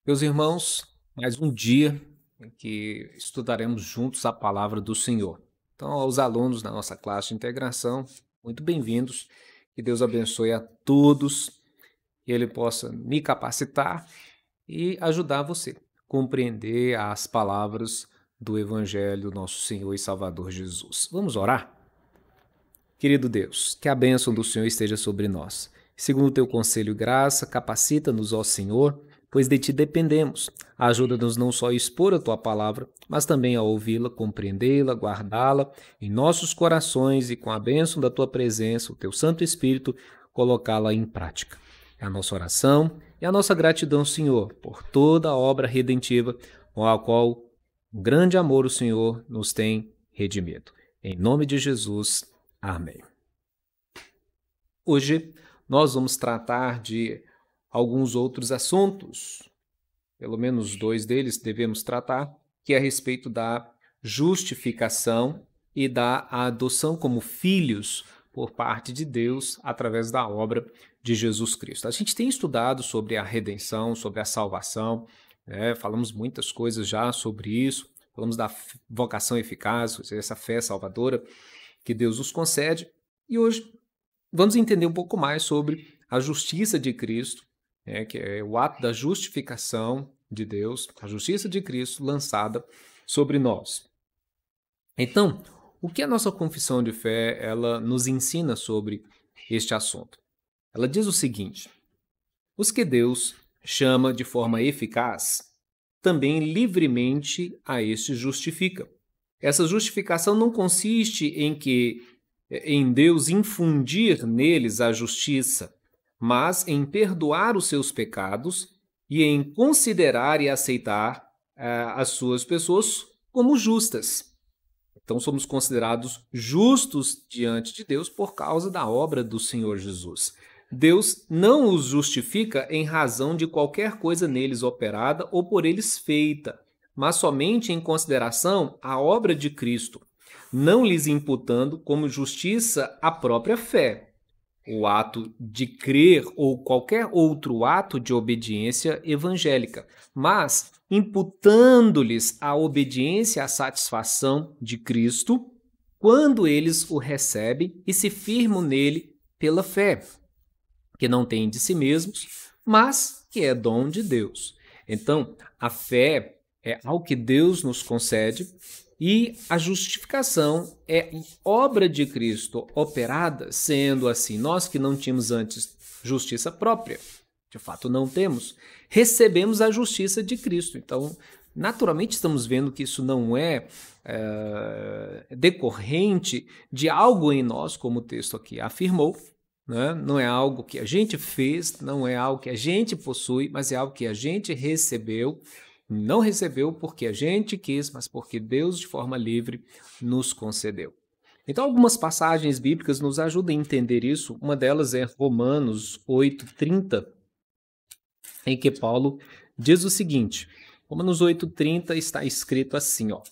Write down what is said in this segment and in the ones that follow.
Meus irmãos, mais um dia em que estudaremos juntos a palavra do Senhor. Então, aos alunos da nossa classe de integração, muito bem-vindos. Que Deus abençoe a todos, que Ele possa me capacitar e ajudar você a compreender as palavras do Evangelho do nosso Senhor e Salvador Jesus. Vamos orar? Querido Deus, que a bênção do Senhor esteja sobre nós. Segundo o teu conselho e graça, capacita-nos, ó Senhor, pois de ti dependemos. Ajuda-nos não só a expor a tua palavra, mas também a ouvi-la, compreendê-la, guardá-la em nossos corações e com a bênção da tua presença, o teu Santo Espírito, colocá-la em prática. É a nossa oração e a nossa gratidão, Senhor, por toda a obra redentiva com a qual um grande amor o Senhor nos tem redimido. Em nome de Jesus, amém. Hoje nós vamos tratar de alguns outros assuntos, pelo menos dois deles devemos tratar, que é a respeito da justificação e da adoção como filhos por parte de Deus através da obra de Jesus Cristo. A gente tem estudado sobre a redenção, sobre a salvação, falamos muitas coisas já sobre isso, falamos da vocação eficaz, essa fé salvadora que Deus nos concede, e hoje vamos entender um pouco mais sobre a justiça de Cristo, que é o ato da justificação de Deus, a justiça de Cristo lançada sobre nós. Então, o que a nossa confissão de fé ela nos ensina sobre este assunto? Ela diz o seguinte: os que Deus chama de forma eficaz, também livremente a este justifica. Essa justificação não consiste em Deus infundir neles a justiça, mas em perdoar os seus pecados e em considerar e aceitar as suas pessoas como justas. Então somos considerados justos diante de Deus por causa da obra do Senhor Jesus. Deus não os justifica em razão de qualquer coisa neles operada ou por eles feita, mas somente em consideração à obra de Cristo, não lhes imputando como justiça a própria fé, o ato de crer ou qualquer outro ato de obediência evangélica, mas imputando-lhes a obediência à satisfação de Cristo quando eles o recebem e se firmam nele pela fé, que não tem de si mesmos, mas que é dom de Deus. Então, a fé é algo que Deus nos concede e a justificação é obra de Cristo operada, sendo assim, nós que não tínhamos antes justiça própria, de fato não temos, recebemos a justiça de Cristo. Então, naturalmente estamos vendo que isso não é decorrente de algo em nós, como o texto aqui afirmou, né? Não é algo que a gente fez, não é algo que a gente possui, mas é algo que a gente recebeu. Não recebeu porque a gente quis, mas porque Deus, de forma livre, nos concedeu. Então, algumas passagens bíblicas nos ajudam a entender isso. Uma delas é Romanos 8:30, em que Paulo diz o seguinte. Romanos 8:30 está escrito assim, ó: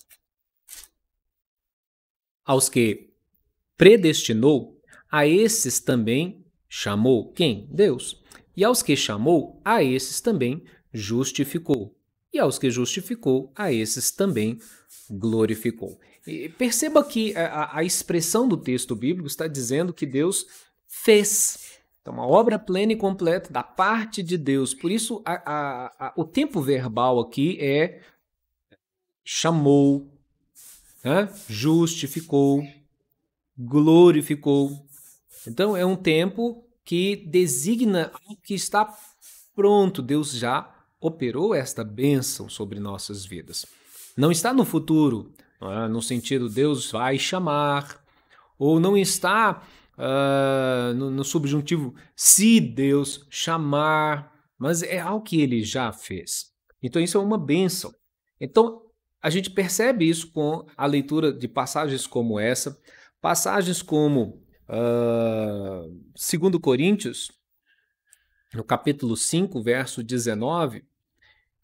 aos que predestinou, a esses também chamou. Quem? Deus. E aos que chamou, a esses também justificou. E aos que justificou, a esses também glorificou. E perceba que a expressão do texto bíblico está dizendo que Deus fez. Então, uma obra plena e completa da parte de Deus. Por isso, o tempo verbal aqui é chamou, justificou, glorificou. Então, é um tempo que designa o que está pronto. Deus já operou esta bênção sobre nossas vidas. Não está no futuro, no sentido Deus vai chamar, ou não está no subjuntivo se Deus chamar, mas é algo que ele já fez. Então, isso é uma bênção. Então, a gente percebe isso com a leitura de passagens como essa, passagens como 2 Coríntios, no capítulo 5, verso 19,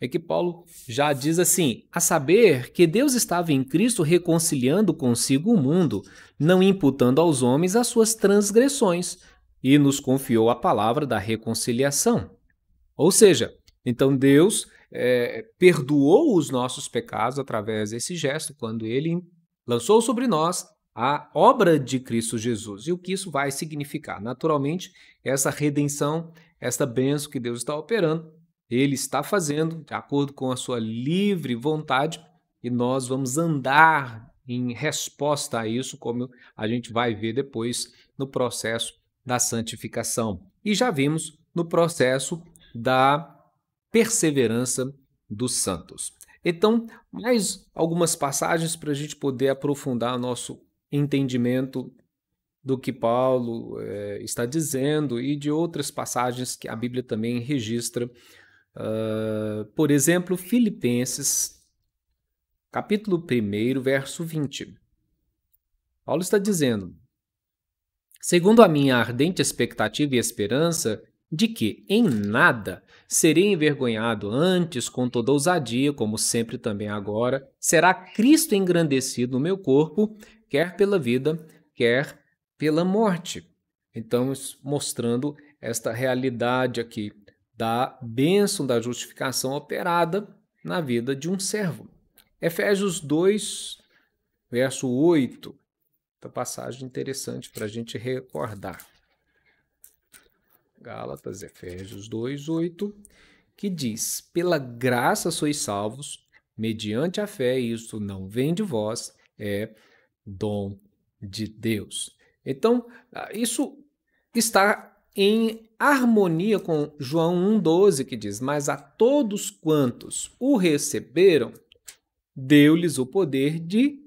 é que Paulo já diz assim: a saber que Deus estava em Cristo reconciliando consigo o mundo, não imputando aos homens as suas transgressões, e nos confiou a palavra da reconciliação. Ou seja, Então Deus perdoou os nossos pecados através desse gesto, quando Ele lançou sobre nós a obra de Cristo Jesus. E o que isso vai significar? Naturalmente, essa redenção, essa bênção que Deus está operando, Ele está fazendo de acordo com a sua livre vontade, e nós vamos andar em resposta a isso, como a gente vai ver depois no processo da santificação. E já vimos no processo da perseverança dos santos. Então, mais algumas passagens para a gente poder aprofundar nosso entendimento do que Paulo está dizendo e de outras passagens que a Bíblia também registra. Por exemplo, Filipenses, capítulo 1, verso 20. Paulo está dizendo: segundo a minha ardente expectativa e esperança de que, em nada, serei envergonhado, antes, com toda ousadia, como sempre também agora, será Cristo engrandecido no meu corpo, quer pela vida, quer pela morte. Então, mostrando esta realidade aqui da bênção da justificação operada na vida de um servo. Efésios 2, verso 8. Outra passagem interessante para a gente recordar. Gálatas, Efésios 2, 8, que diz: pela graça sois salvos, mediante a fé, e isso não vem de vós, é dom de Deus. Então, isso está em harmonia com João 1,12, que diz: mas a todos quantos o receberam, deu-lhes o poder de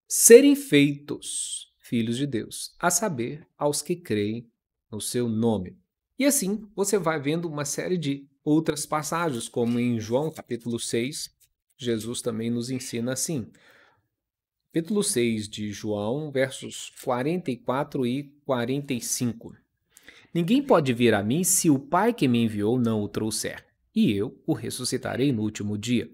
serem feitos filhos de Deus, a saber, aos que creem no seu nome. E assim, você vai vendo uma série de outras passagens, como em João, capítulo 6, Jesus também nos ensina assim. Capítulo 6 de João, versos 44 e 45. Ninguém pode vir a mim se o Pai que me enviou não o trouxer, e eu o ressuscitarei no último dia.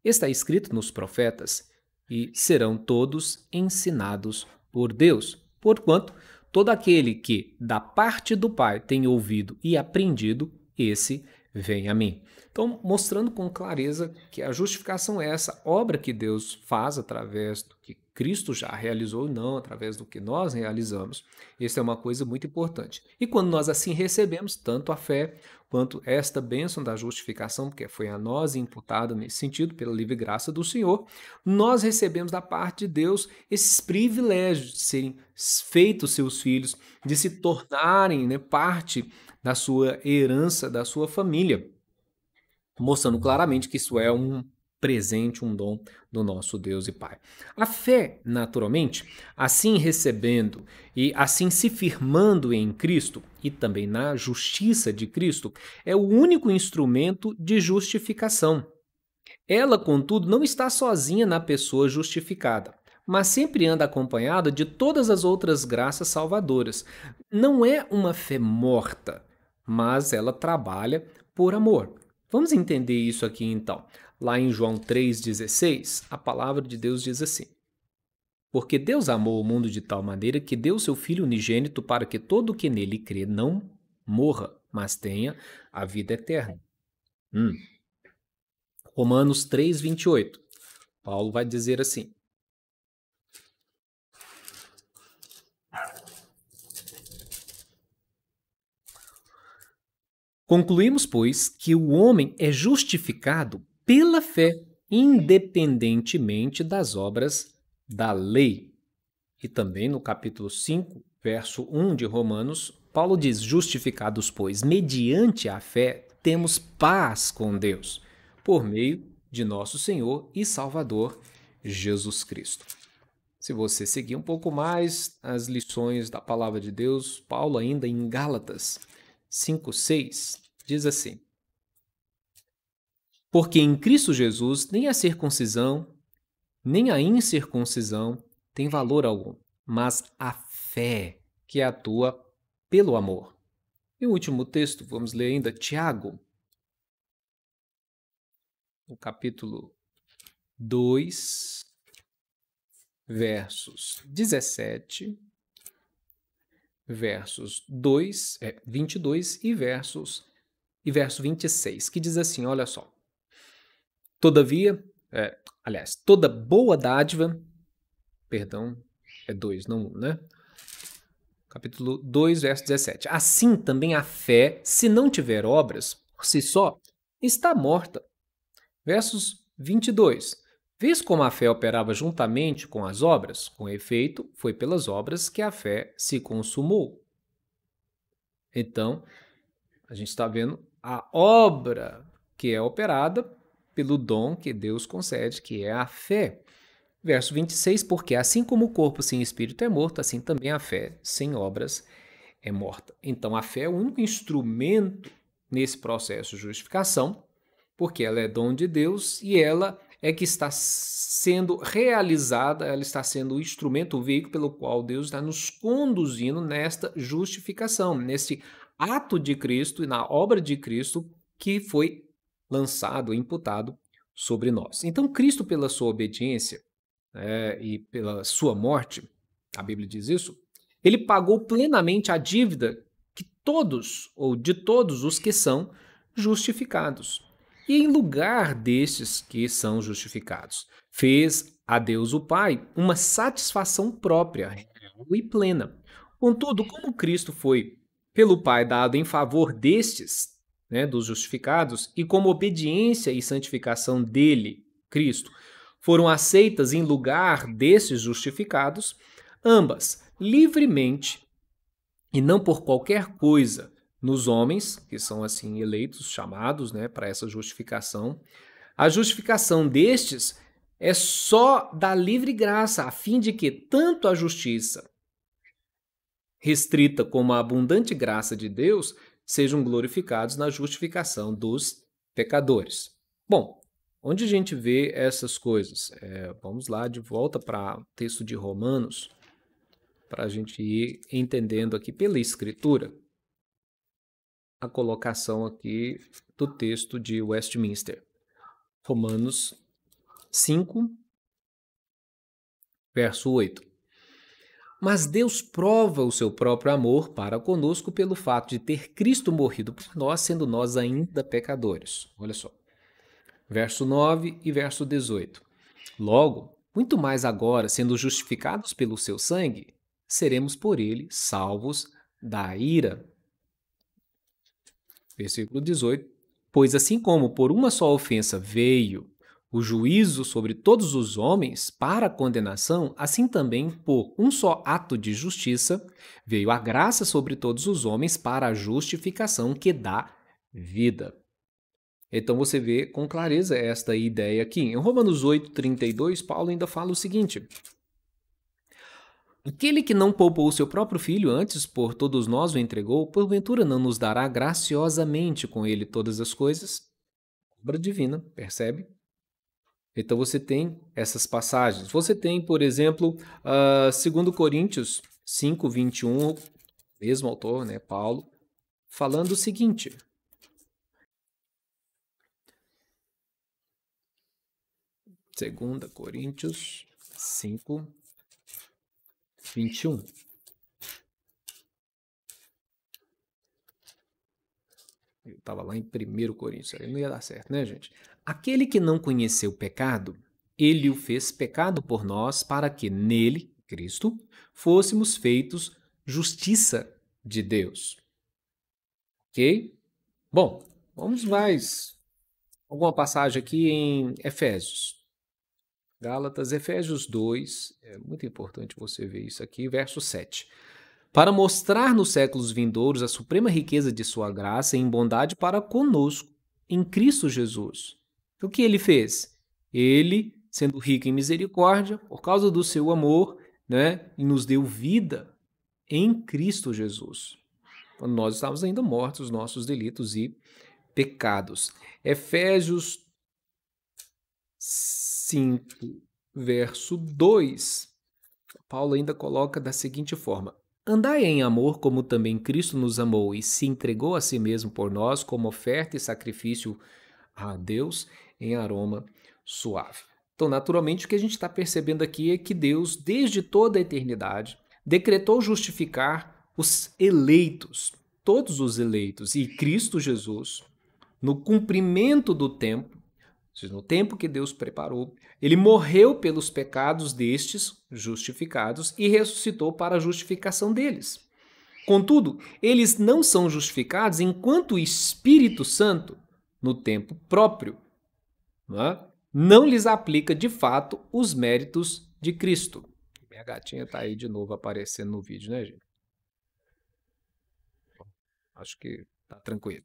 Está escrito nos profetas: e serão todos ensinados por Deus. Porquanto, todo aquele que da parte do Pai tem ouvido e aprendido, esse vem a mim. Então, mostrando com clareza que a justificação é essa obra que Deus faz através do que Cristo já realizou, não através do que nós realizamos. Isso é uma coisa muito importante. E quando nós assim recebemos tanto a fé quanto esta bênção da justificação, porque foi a nós imputada nesse sentido, pela livre graça do Senhor, nós recebemos da parte de Deus esses privilégios de serem feitos seus filhos, de se tornarem, né, parte da sua herança, da sua família, mostrando claramente que isso é um presente, um dom do nosso Deus e Pai. A fé, naturalmente, assim recebendo e assim se firmando em Cristo e também na justiça de Cristo, é o único instrumento de justificação. Ela, contudo, não está sozinha na pessoa justificada, mas sempre anda acompanhada de todas as outras graças salvadoras. Não é uma fé morta, mas ela trabalha por amor. Vamos entender isso aqui então. Lá em João 3,16, a palavra de Deus diz assim: porque Deus amou o mundo de tal maneira que deu seu Filho unigênito para que todo o que nele crê não morra, mas tenha a vida eterna. Romanos 3,28. Paulo vai dizer assim: concluímos, pois, que o homem é justificado pela fé, independentemente das obras da lei. E também no capítulo 5, verso 1 de Romanos, Paulo diz: justificados, pois, mediante a fé, temos paz com Deus, por meio de nosso Senhor e Salvador Jesus Cristo. Se você seguir um pouco mais as lições da palavra de Deus, Paulo ainda em Gálatas 5:6 diz assim: porque em Cristo Jesus nem a circuncisão, nem a incircuncisão tem valor algum, mas a fé que atua pelo amor. E o último texto, vamos ler ainda Tiago, no capítulo 2, versos 17, versos 22 e versos e verso 26, que diz assim, olha só. Todavia, toda boa dádiva, perdão, é 2, não 1, né? Capítulo 2, verso 17. Assim também a fé, se não tiver obras, por si só, está morta. Versos 22. Vês como a fé operava juntamente com as obras? Com efeito, foi pelas obras que a fé se consumou. Então, a gente está vendo a obra que é operada pelo dom que Deus concede, que é a fé. Verso 26, porque assim como o corpo sem espírito é morto, assim também a fé sem obras é morta. Então, a fé é o único instrumento nesse processo de justificação, porque ela é dom de Deus e ela é que está sendo realizada, ela está sendo o instrumento, o veículo pelo qual Deus está nos conduzindo nesta justificação, nesse ato de Cristo e na obra de Cristo que foi lançado, imputado sobre nós. Então, Cristo, pela sua obediência e pela sua morte, a Bíblia diz isso, ele pagou plenamente a dívida que todos, ou de todos os que são justificados. E em lugar destes que são justificados, fez a Deus o Pai uma satisfação própria, real e plena. Contudo, como Cristo foi pelo Pai dado em favor destes, dos justificados, e como obediência e santificação dele, Cristo, foram aceitas em lugar desses justificados, ambas livremente e não por qualquer coisa nos homens, que são assim eleitos, chamados para essa justificação. A justificação destes é só da livre graça, a fim de que tanto a justiça restrita como a abundante graça de Deus sejam glorificados na justificação dos pecadores. Bom, onde a gente vê essas coisas? Vamos lá de volta para o texto de Romanos, para a gente ir entendendo aqui pela Escritura a colocação aqui do texto de Westminster. Romanos 5, verso 8. Mas Deus prova o seu próprio amor para conosco pelo fato de ter Cristo morrido por nós, sendo nós ainda pecadores. Olha só. Verso 9 e verso 18. Logo, muito mais agora, sendo justificados pelo seu sangue, seremos por ele salvos da ira. Versículo 18. Pois assim como por uma só ofensa veio o juízo sobre todos os homens para a condenação, assim também por um só ato de justiça veio a graça sobre todos os homens para a justificação que dá vida. Então você vê com clareza esta ideia aqui. Em Romanos 8:32, Paulo ainda fala o seguinte: aquele que não poupou o seu próprio filho, antes por todos nós o entregou, porventura não nos dará graciosamente com ele todas as coisas? Obra divina, percebe? Então você tem essas passagens. Você tem, por exemplo, 2 Coríntios 5:21, mesmo autor, Paulo, falando o seguinte: Segunda Coríntios 5:21. Eu estava lá em 1 Coríntios, aí não ia dar certo, né, gente? Aquele que não conheceu o pecado, ele o fez pecado por nós, para que nele, Cristo, fôssemos feitos justiça de Deus. Ok? Bom, vamos mais alguma passagem aqui em Efésios. Gálatas, Efésios 2, é muito importante você ver isso aqui, verso 7. Para mostrar nos séculos vindouros a suprema riqueza de sua graça em bondade para conosco, em Cristo Jesus. O que ele fez? Ele, sendo rico em misericórdia, por causa do seu amor, nos deu vida em Cristo Jesus. Quando nós estávamos ainda mortos, os nossos delitos e pecados. Efésios 5, verso 2, Paulo ainda coloca da seguinte forma: andai em amor como também Cristo nos amou e se entregou a si mesmo por nós como oferta e sacrifício a Deus em aroma suave. Então, naturalmente, o que a gente está percebendo aqui é que Deus, desde toda a eternidade, decretou justificar os eleitos, todos os eleitos, e Cristo Jesus no cumprimento do tempo, ou seja, no tempo que Deus preparou, ele morreu pelos pecados destes justificados e ressuscitou para a justificação deles. Contudo, eles não são justificados enquanto o Espírito Santo, no tempo próprio, não lhes aplica de fato os méritos de Cristo. Minha gatinha está aí de novo aparecendo no vídeo, né, gente? Acho que está tranquilo.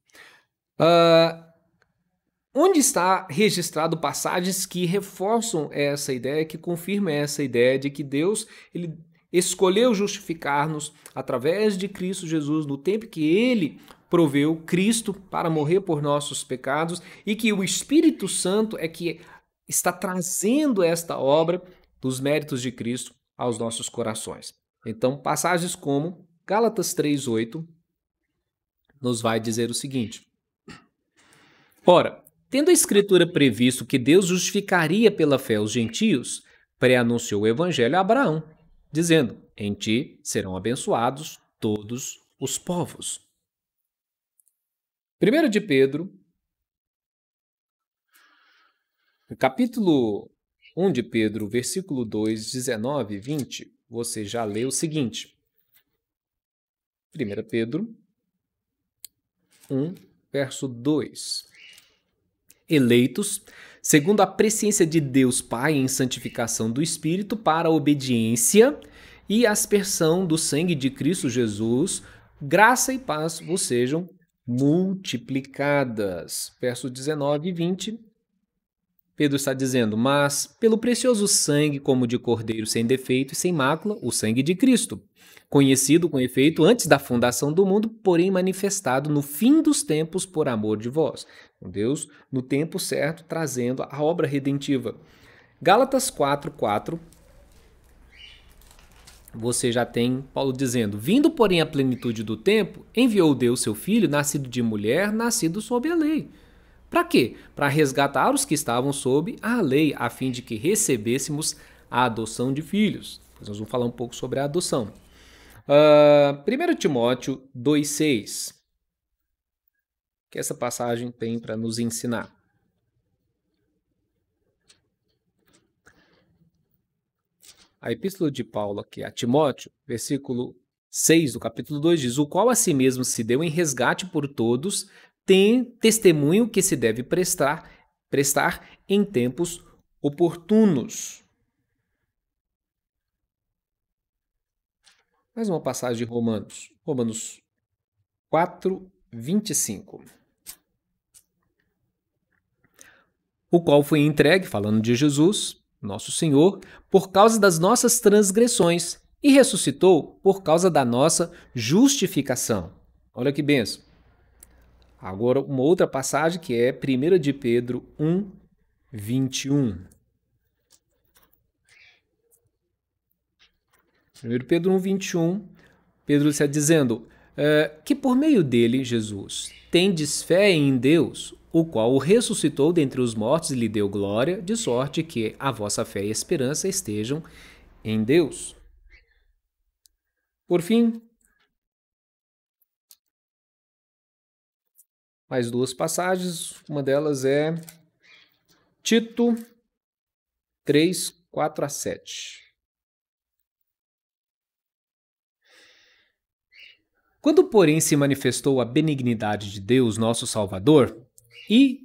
Onde está registrado passagens que reforçam essa ideia, que confirmam essa ideia de que Deus ele escolheu justificar-nos através de Cristo Jesus no tempo que ele proveu Cristo para morrer por nossos pecados e que o Espírito Santo é que está trazendo esta obra dos méritos de Cristo aos nossos corações. Então, passagens como Gálatas 3:8 nos vai dizer o seguinte: ora, tendo a Escritura previsto que Deus justificaria pela fé os gentios, pré-anunciou o Evangelho a Abraão, dizendo: em ti serão abençoados todos os povos. 1 de Pedro, no capítulo 1 de Pedro, versículo 2, 19 e 20, você já lê o seguinte. 1 Pedro 1, verso 2. Eleitos, segundo a presciência de Deus Pai em santificação do Espírito, para a obediência e aspersão do sangue de Cristo Jesus, graça e paz vos sejam multiplicadas. Verso 19 e 20, Pedro está dizendo: mas pelo precioso sangue, como de cordeiro sem defeito e sem mácula, o sangue de Cristo, conhecido com efeito antes da fundação do mundo, porém manifestado no fim dos tempos por amor de vós. Deus, no tempo certo, trazendo a obra redentiva. Gálatas 4:4, você já tem Paulo dizendo: vindo, porém, a plenitude do tempo, enviou Deus seu Filho, nascido de mulher, nascido sob a lei. Para quê? Para resgatar os que estavam sob a lei, a fim de que recebêssemos a adoção de filhos. Depois nós vamos falar um pouco sobre a adoção. 1 Timóteo 2,6, que essa passagem tem para nos ensinar. A epístola de Paulo aqui a Timóteo, versículo 6 do capítulo 2 diz: o qual a si mesmo se deu em resgate por todos, tem testemunho que se deve prestar em tempos oportunos. Mais uma passagem de Romanos 4:25. O qual foi entregue, falando de Jesus, nosso Senhor, por causa das nossas transgressões, e ressuscitou por causa da nossa justificação. Olha que benção. Agora, uma outra passagem que é 1 de Pedro 1:21. 1 Pedro 1:21, Pedro está dizendo que por meio dele, Jesus, tendes fé em Deus, o qual o ressuscitou dentre os mortos e lhe deu glória, de sorte que a vossa fé e esperança estejam em Deus. Por fim, mais duas passagens, uma delas é Tito 3:4-7. Quando, porém, se manifestou a benignidade de Deus, nosso Salvador, e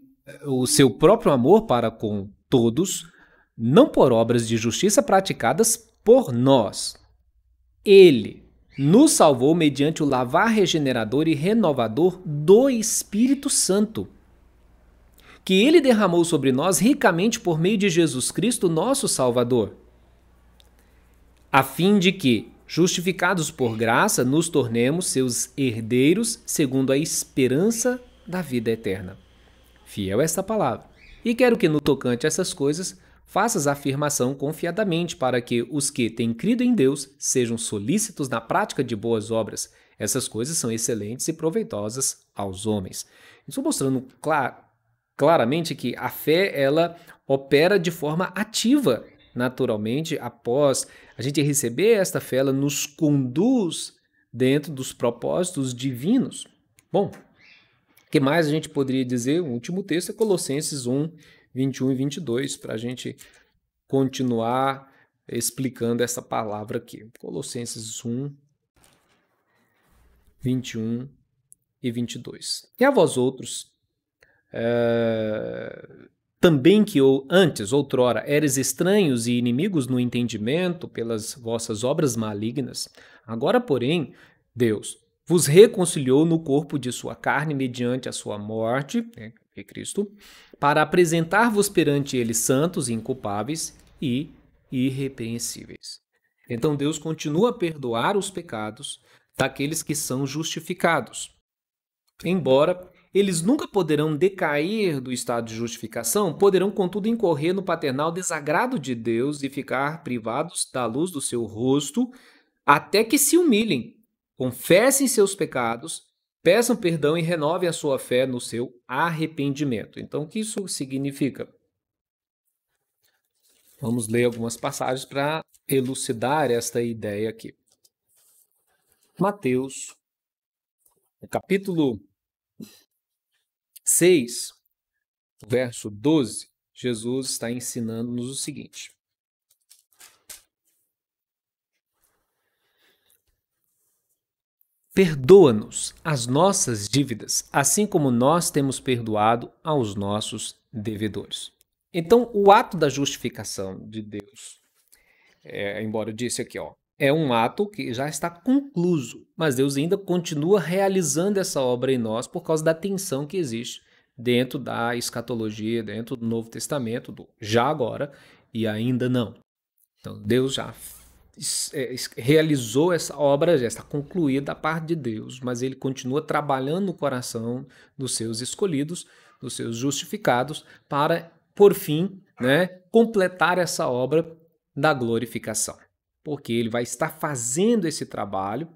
o seu próprio amor para com todos, não por obras de justiça praticadas por nós, ele nos salvou mediante o lavar regenerador e renovador do Espírito Santo, que ele derramou sobre nós ricamente por meio de Jesus Cristo, nosso Salvador, a fim de que, justificados por graça, nos tornemos seus herdeiros segundo a esperança da vida eterna. Fiel esta palavra. E quero que, no tocante a essas coisas, faças a afirmação confiadamente, para que os que têm crido em Deus sejam solícitos na prática de boas obras. Essas coisas são excelentes e proveitosas aos homens. Estou mostrando claramente que a fé ela opera de forma ativa. Naturalmente, após a gente receber esta fé, ela nos conduz dentro dos propósitos divinos. Bom, O que mais a gente poderia dizer? O último texto é Colossenses 1, 21 e 22, para a gente continuar explicando essa palavra aqui. Colossenses 1, 21 e 22. E a vós outros, também que antes, outrora, eres estranhos e inimigos no entendimento pelas vossas obras malignas, agora, porém, Deus vos reconciliou no corpo de sua carne mediante a sua morte, que é Cristo, para apresentar-vos perante ele santos e inculpáveis e irrepreensíveis. Então Deus continua a perdoar os pecados daqueles que são justificados. Embora eles nunca poderão decair do estado de justificação, poderão, contudo, incorrer no paternal desagrado de Deus e ficar privados da luz do seu rosto, até que se humilhem, confessem seus pecados, peçam perdão e renovem a sua fé no seu arrependimento. Então, o que isso significa? Vamos ler algumas passagens para elucidar esta ideia aqui. Mateus, no capítulo 6, verso 12, Jesus está ensinando-nos o seguinte: perdoa-nos as nossas dívidas, assim como nós temos perdoado aos nossos devedores. Então, o ato da justificação de Deus, embora eu disse aqui, é um ato que já está concluso, mas Deus ainda continua realizando essa obra em nós por causa da tensão que existe dentro da escatologia, dentro do Novo Testamento, do já agora e ainda não. Então, Deus já realizou essa obra, já está concluída da parte de Deus, mas ele continua trabalhando no coração dos seus escolhidos, dos seus justificados, para, por fim, completar essa obra da glorificação. Porque ele vai estar fazendo esse trabalho,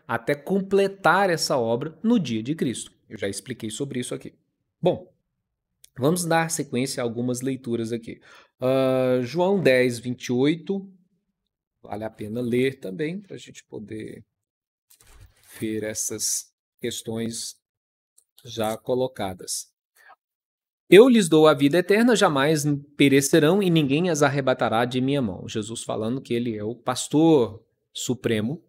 até completar essa obra no dia de Cristo. Eu já expliquei sobre isso aqui. Bom, vamos dar sequência a algumas leituras aqui. João 10, 28, vale a pena ler também, para a gente poder ver essas questões já colocadas. Eu lhes dou a vida eterna, jamais perecerão e ninguém as arrebatará de minha mão. Jesus falando que ele é o pastor supremo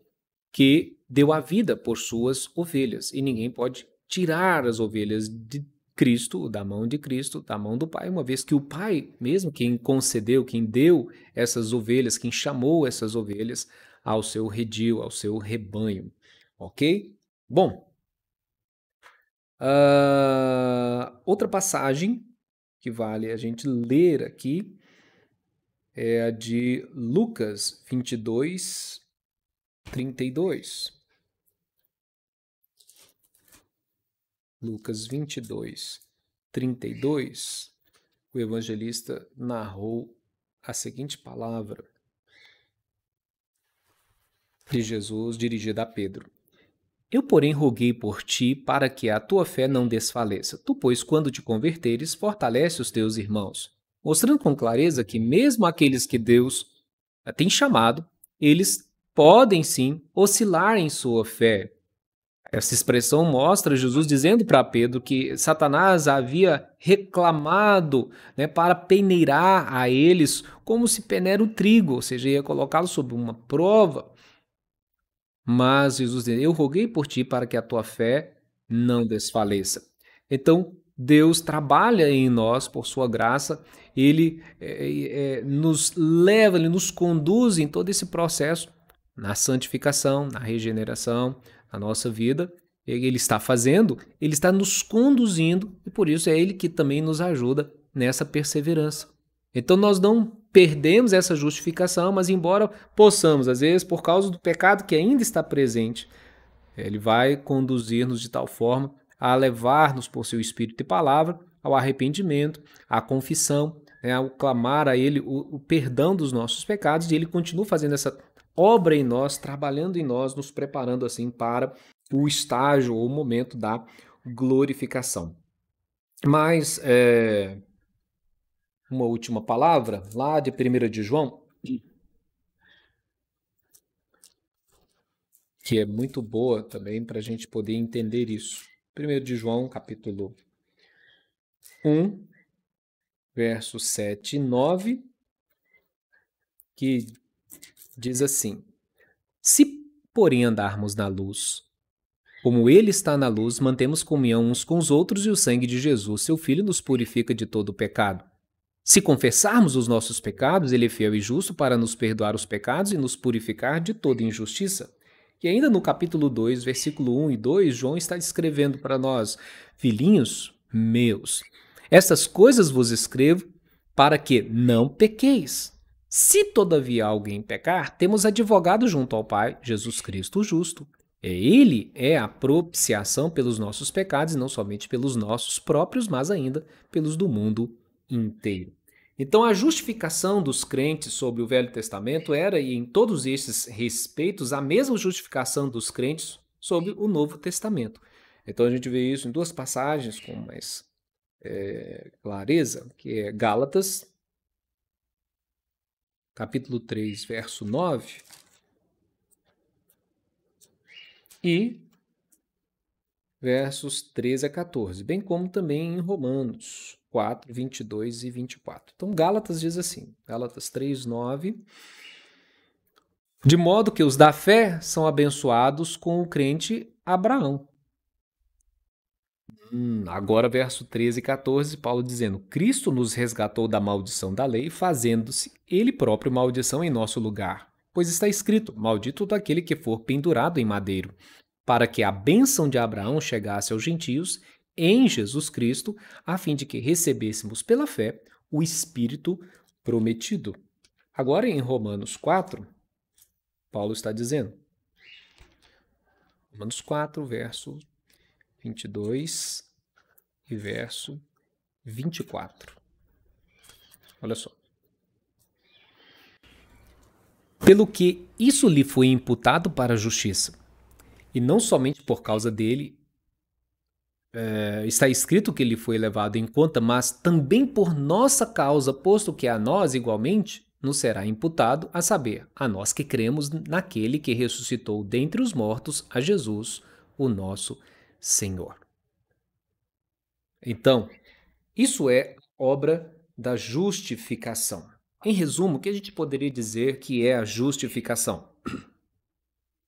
que deu a vida por suas ovelhas e ninguém pode tirar as ovelhas de Cristo, da mão de Cristo, da mão do Pai, uma vez que o Pai mesmo quem concedeu, quem deu essas ovelhas, quem chamou essas ovelhas ao seu redil, ao seu rebanho. Ok? Bom, outra passagem que vale a gente ler aqui é a de Lucas 22, 32. Lucas 22, 32, o evangelista narrou a seguinte palavra de Jesus dirigida a Pedro. Eu, porém, roguei por ti para que a tua fé não desfaleça. Tu, pois, quando te converteres, fortalece os teus irmãos, mostrando com clareza que mesmo aqueles que Deus tem chamado, eles podem sim oscilar em sua fé. Essa expressão mostra Jesus dizendo para Pedro que Satanás havia reclamado para peneirar a eles como se peneira o trigo, ou seja, ia colocá-los sob uma prova. Mas Jesus diz, eu roguei por ti para que a tua fé não desfaleça. Então, Deus trabalha em nós por sua graça, Ele nos leva, Ele nos conduz em todo esse processo, na santificação, na regeneração, na nossa vida. Ele está fazendo, Ele está nos conduzindo e por isso é Ele que também nos ajuda nessa perseverança. Então nós não perdemos essa justificação, mas embora possamos, às vezes, por causa do pecado que ainda está presente, ele vai conduzir-nos de tal forma a levar-nos por seu Espírito e palavra ao arrependimento, à confissão, ao clamar a Ele o perdão dos nossos pecados, e Ele continua fazendo essa obra em nós, trabalhando em nós, nos preparando assim para o estágio ou o momento da glorificação. Mas uma última palavra, lá de 1 de João, que é muito boa também para a gente poder entender isso. 1 de João, capítulo 1, versos 7 e 9, que diz assim: Se, porém, andarmos na luz, como Ele está na luz, mantemos comunhão uns com os outros e o sangue de Jesus, seu Filho, nos purifica de todo o pecado. Se confessarmos os nossos pecados, Ele é fiel e justo para nos perdoar os pecados e nos purificar de toda injustiça. E ainda no capítulo 2, versículo 1 e 2, João está escrevendo para nós: Filhinhos meus, estas coisas vos escrevo para que não pequeis. Se todavia alguém pecar, temos advogado junto ao Pai, Jesus Cristo o justo. Ele é a propiciação pelos nossos pecados, e não somente pelos nossos próprios, mas ainda pelos do mundo inteiro. Então, a justificação dos crentes sobre o Velho Testamento era, e em todos esses respeitos, a mesma justificação dos crentes sobre o Novo Testamento. Então, a gente vê isso em duas passagens com mais clareza, que é Gálatas, capítulo 3, verso 9, e versos 13 a 14, bem como também em Romanos 4, 22 e 24. Então, Gálatas diz assim, Gálatas 3, 9, de modo que os da fé são abençoados com o crente Abraão. Agora, verso 13 e 14, Paulo dizendo: Cristo nos resgatou da maldição da lei, fazendo-se ele próprio maldição em nosso lugar. Pois está escrito: Maldito todo aquele que for pendurado em madeiro, para que a bênção de Abraão chegasse aos gentios em Jesus Cristo, a fim de que recebêssemos pela fé o Espírito prometido. Agora, em Romanos 4, Paulo está dizendo, Romanos 4, verso 22 e verso 24. Olha só. Pelo que isso lhe foi imputado para a justiça, e não somente por causa dele, está escrito que ele foi levado em conta, mas também por nossa causa, posto que a nós igualmente nos será imputado, a saber, a nós que cremos naquele que ressuscitou dentre os mortos, a Jesus, o nosso Senhor. Então, isso é obra da justificação. Em resumo, o que a gente poderia dizer que é a justificação?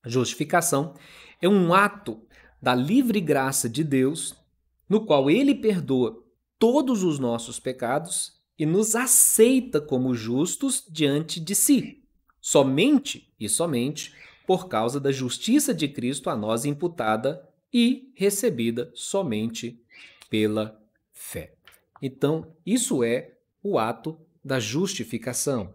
A justificação é um ato da livre graça de Deus, no qual Ele perdoa todos os nossos pecados e nos aceita como justos diante de si, somente e somente por causa da justiça de Cristo a nós imputada e recebida somente pela fé. Então, isso é o ato da justificação.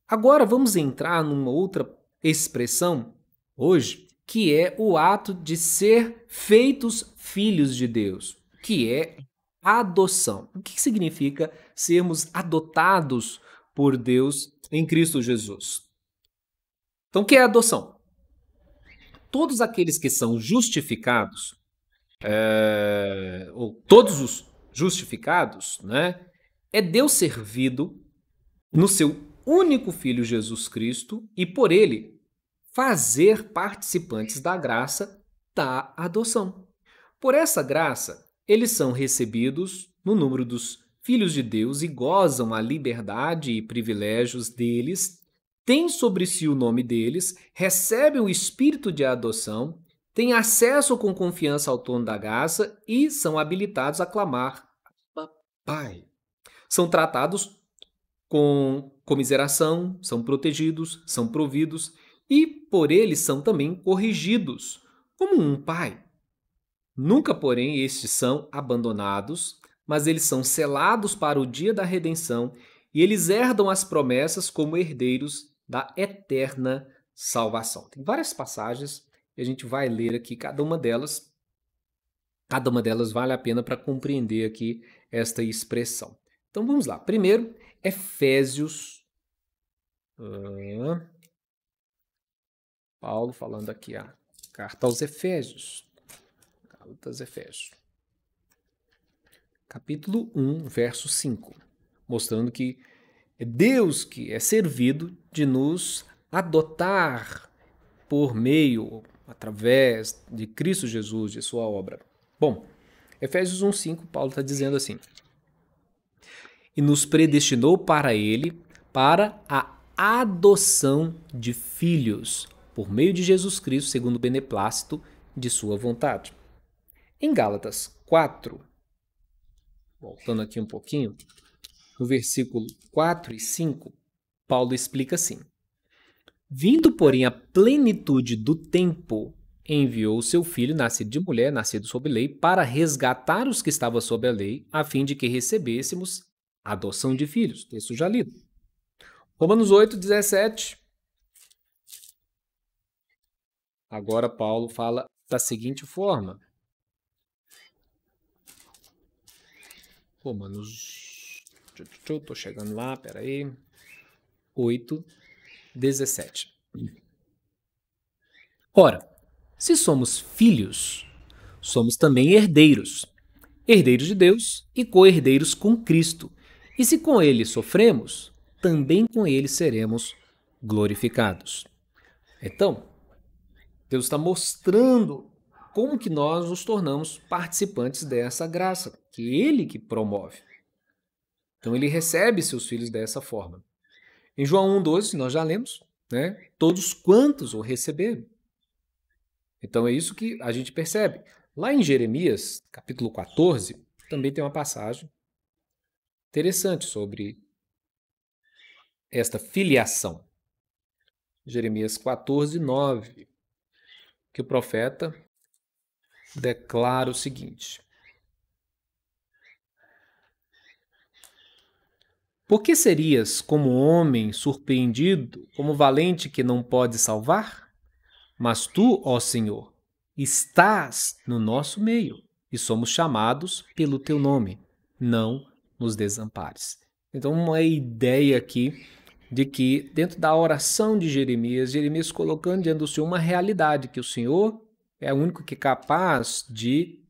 Agora vamos entrar numa outra expressão hoje, que é o ato de ser feitos filhos de Deus, que é a adoção. O que significa sermos adotados por Deus em Cristo Jesus? Então, o que é a adoção? Todos aqueles que são justificados, ou todos os justificados, né, é Deus servido no seu único Filho Jesus Cristo e por ele fazer participantes da graça da adoção. Por essa graça, eles são recebidos no número dos filhos de Deus e gozam a liberdade e privilégios deles, têm sobre si o nome deles, recebem o espírito de adoção, têm acesso com confiança ao trono da graça e são habilitados a clamar: Pai. São tratados com comiseração, são protegidos, são providos e por eles são também corrigidos, como um pai. Nunca, porém, estes são abandonados, mas eles são selados para o dia da redenção e eles herdam as promessas como herdeiros da eterna salvação. Tem várias passagens e a gente vai ler aqui cada uma delas vale a pena para compreender aqui esta expressão. Então vamos lá. Primeiro, Efésios. Paulo falando aqui a carta aos Efésios. Gálatas, Efésios. Capítulo 1, verso 5. Mostrando que é Deus que é servido de nos adotar por meio, através de Cristo Jesus, de sua obra. Bom, Efésios 1:5, Paulo está dizendo assim: e nos predestinou para ele, para a adoção de filhos, por meio de Jesus Cristo, segundo o beneplácito de sua vontade. Em Gálatas 4, voltando aqui um pouquinho, no versículo 4 e 5, Paulo explica assim: vindo, porém, a plenitude do tempo, enviou o seu filho, nascido de mulher, nascido sob lei, para resgatar os que estavam sob a lei, a fim de que recebêssemos a adoção de filhos. Texto já lido. Romanos 8:17. Agora Paulo fala da seguinte forma. Romanos... Estou chegando lá, peraí. 8:17. Ora, se somos filhos, somos também herdeiros, herdeiros de Deus e co-herdeiros com Cristo. E se com ele sofremos, também com ele seremos glorificados. Então, Deus está mostrando como que nós nos tornamos participantes dessa graça, que ele que promove. Então, ele recebe seus filhos dessa forma. Em João 1:12, nós já lemos, né? Todos quantos o receberam. Então, é isso que a gente percebe. Lá em Jeremias, capítulo 14, também tem uma passagem interessante sobre esta filiação. Jeremias 14:9, que o profeta declara o seguinte: por que serias como homem surpreendido, como valente que não pode salvar? Mas tu, ó Senhor, estás no nosso meio e somos chamados pelo teu nome. Não nos desampares. Então, uma ideia aqui de que, dentro da oração de Jeremias, Jeremias colocando diante do Senhor uma realidade, que o Senhor é o único que é capaz de,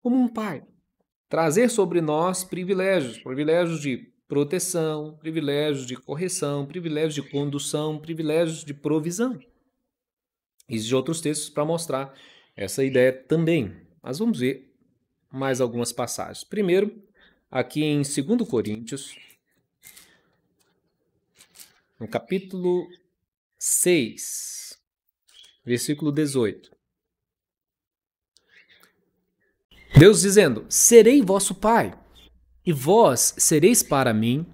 como um pai, trazer sobre nós privilégios, privilégios de proteção, privilégios de correção, privilégios de condução, privilégios de provisão. Existem outros textos para mostrar essa ideia também, mas vamos ver mais algumas passagens. Primeiro, aqui em 2 Coríntios, no capítulo 6, versículo 18. Deus dizendo: serei vosso pai, e vós sereis para mim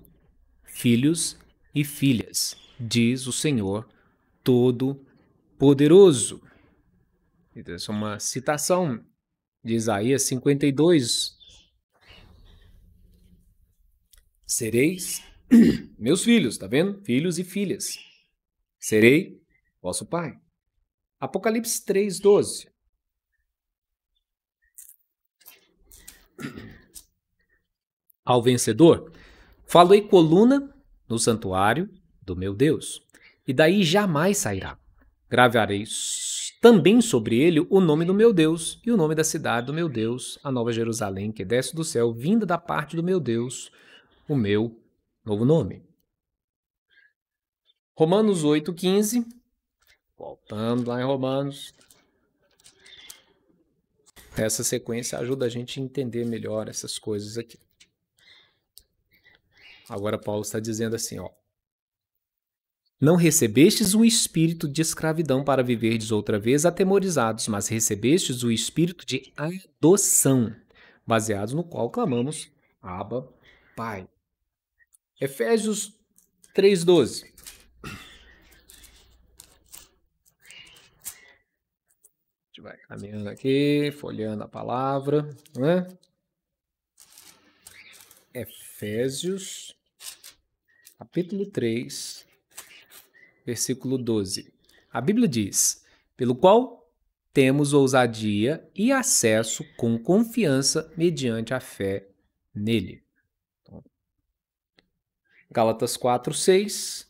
filhos e filhas, diz o Senhor Todo-Poderoso. Essa é uma citação de Isaías 52. Sereis meus filhos, tá vendo? Filhos e filhas. Serei vosso pai. Apocalipse 3:12. Ao vencedor, falei coluna no santuário do meu Deus, e daí jamais sairá. Gravarei também sobre ele o nome do meu Deus e o nome da cidade do meu Deus, a nova Jerusalém, que desce do céu, vinda da parte do meu Deus, o meu novo nome. Romanos 8:15. Voltando lá em Romanos. Essa sequência ajuda a gente a entender melhor essas coisas aqui. Agora Paulo está dizendo assim, ó: não recebestes o espírito de escravidão para viverdes outra vez atemorizados, mas recebestes o espírito de adoção, baseado no qual clamamos, Abba, Pai. Efésios 3:12. A gente vai caminhando aqui, folheando a palavra, né? Efésios, capítulo 3, versículo 12. A Bíblia diz: pelo qual temos ousadia e acesso com confiança mediante a fé nele. Então, Gálatas 4:6.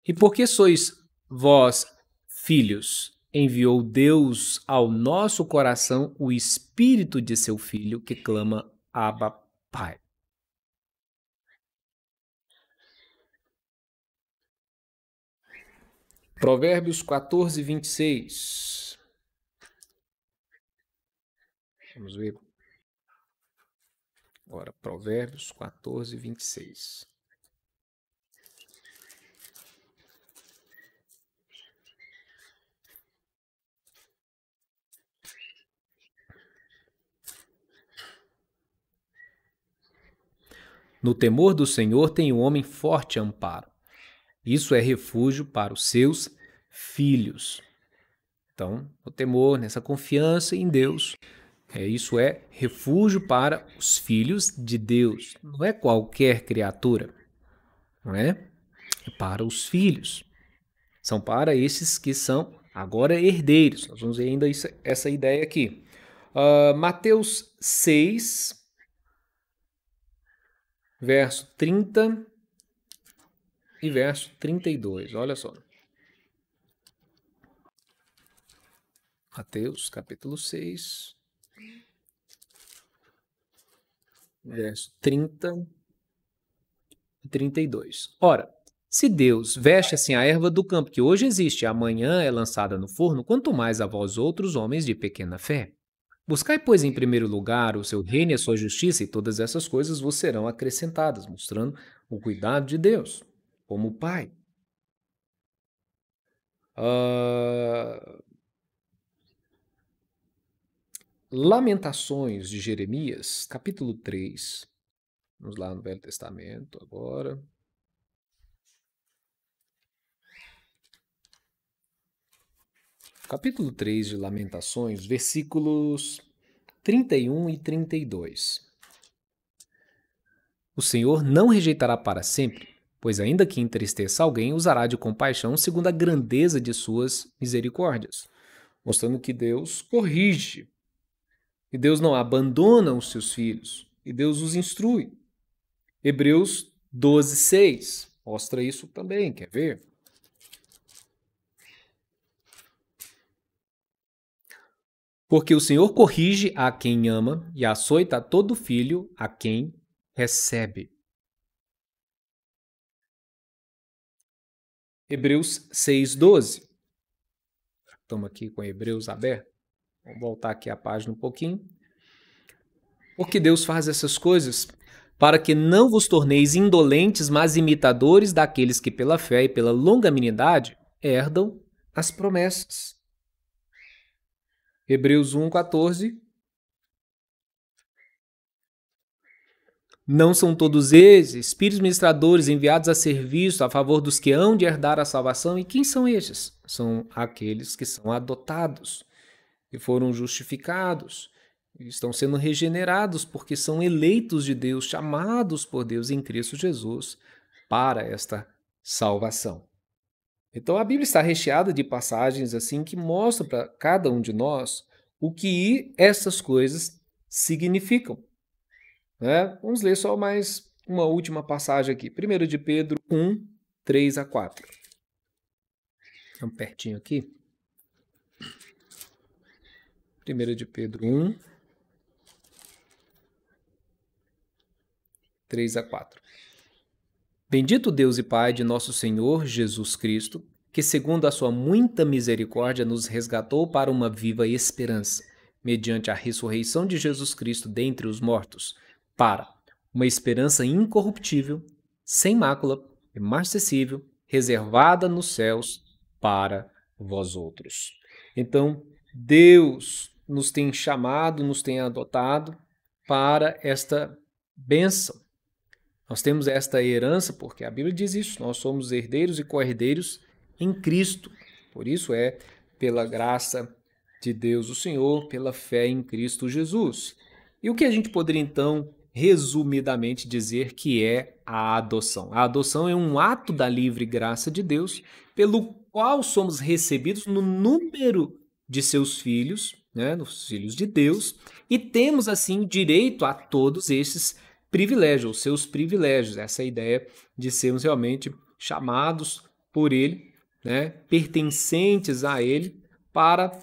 E porque sois vós filhos, enviou Deus ao nosso coração o espírito de seu filho que clama Abba, Pai. Provérbios 14, 26. Vamos ver. Agora, Provérbios 14, 26. No temor do Senhor tem o homem forte amparo. Isso é refúgio para os seus filhos. Então, o temor, nessa confiança em Deus, isso é refúgio para os filhos de Deus. Não é qualquer criatura, não é? É para os filhos. São para esses que são agora herdeiros. Nós vamos ver ainda essa ideia aqui. Mateus 6, verso 30 e verso 32. Olha só. Mateus, capítulo 6, verso 30 e 32. Ora, se Deus veste assim a erva do campo, que hoje existe e amanhã é lançada no forno, quanto mais a vós outros, homens de pequena fé. Buscai, pois, em primeiro lugar o seu reino e a sua justiça, e todas essas coisas vos serão acrescentadas, mostrando o cuidado de Deus, como Pai. Lamentações de Jeremias, capítulo 3. Vamos lá no Velho Testamento agora. Capítulo 3 de Lamentações, versículos 31 e 32. O Senhor não rejeitará para sempre, pois ainda que entristeça alguém, usará de compaixão segundo a grandeza de suas misericórdias, mostrando que Deus corrige, e Deus não abandona os seus filhos, e Deus os instrui. Hebreus 12, 6 mostra isso também, quer ver? Porque o Senhor corrige a quem ama e açoita todo filho a quem recebe. Hebreus 6:12. Estamos aqui com Hebreus aberto. Vamos voltar aqui a página um pouquinho. Porque Deus faz essas coisas para que não vos torneis indolentes, mas imitadores daqueles que pela fé e pela longanimidade herdam as promessas. Hebreus 1:14. Não são todos eles espíritos ministradores enviados a serviço a favor dos que hão de herdar a salvação? E quem são estes? São aqueles que são adotados e foram justificados, e estão sendo regenerados porque são eleitos de Deus, chamados por Deus em Cristo Jesus para esta salvação. Então a Bíblia está recheada de passagens assim que mostram para cada um de nós o que essas coisas significam. Vamos ler só mais uma última passagem aqui. 1 de Pedro 1, 3 a 4. Vamos pertinho aqui. 1 de Pedro 1, 3 a 4. Bendito Deus e Pai de nosso Senhor Jesus Cristo, que segundo a sua muita misericórdia nos resgatou para uma viva esperança, mediante a ressurreição de Jesus Cristo dentre os mortos, para uma esperança incorruptível, sem mácula, imarcessível, reservada nos céus para vós outros. Então, Deus nos tem chamado, nos tem adotado para esta bênção. Nós temos esta herança porque a Bíblia diz isso, nós somos herdeiros e co-herdeiros em Cristo. Por isso é pela graça de Deus o Senhor, pela fé em Cristo Jesus. E o que a gente poderia então resumidamente dizer que é a adoção? A adoção é um ato da livre graça de Deus, pelo qual somos recebidos no número de seus filhos, nos filhos de Deus, e temos assim direito a todos esses privilégios, os seus privilégios, essa ideia de sermos realmente chamados por Ele, pertencentes a Ele, para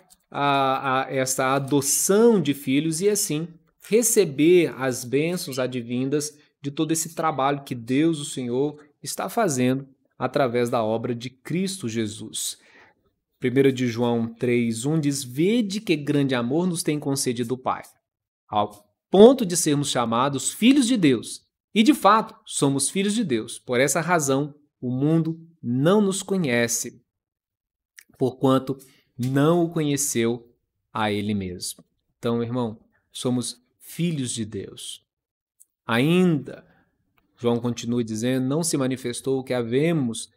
essa adoção de filhos e assim receber as bênçãos advindas de todo esse trabalho que Deus, o Senhor, está fazendo através da obra de Cristo Jesus. 1 de João 3:1 diz: Vede que grande amor nos tem concedido o Pai, ao ponto de sermos chamados filhos de Deus. E, de fato, somos filhos de Deus. Por essa razão, o mundo não nos conhece, porquanto não o conheceu a Ele mesmo. Então, irmão, somos filhos de Deus. Ainda, João continua dizendo, não se manifestou o que havemos,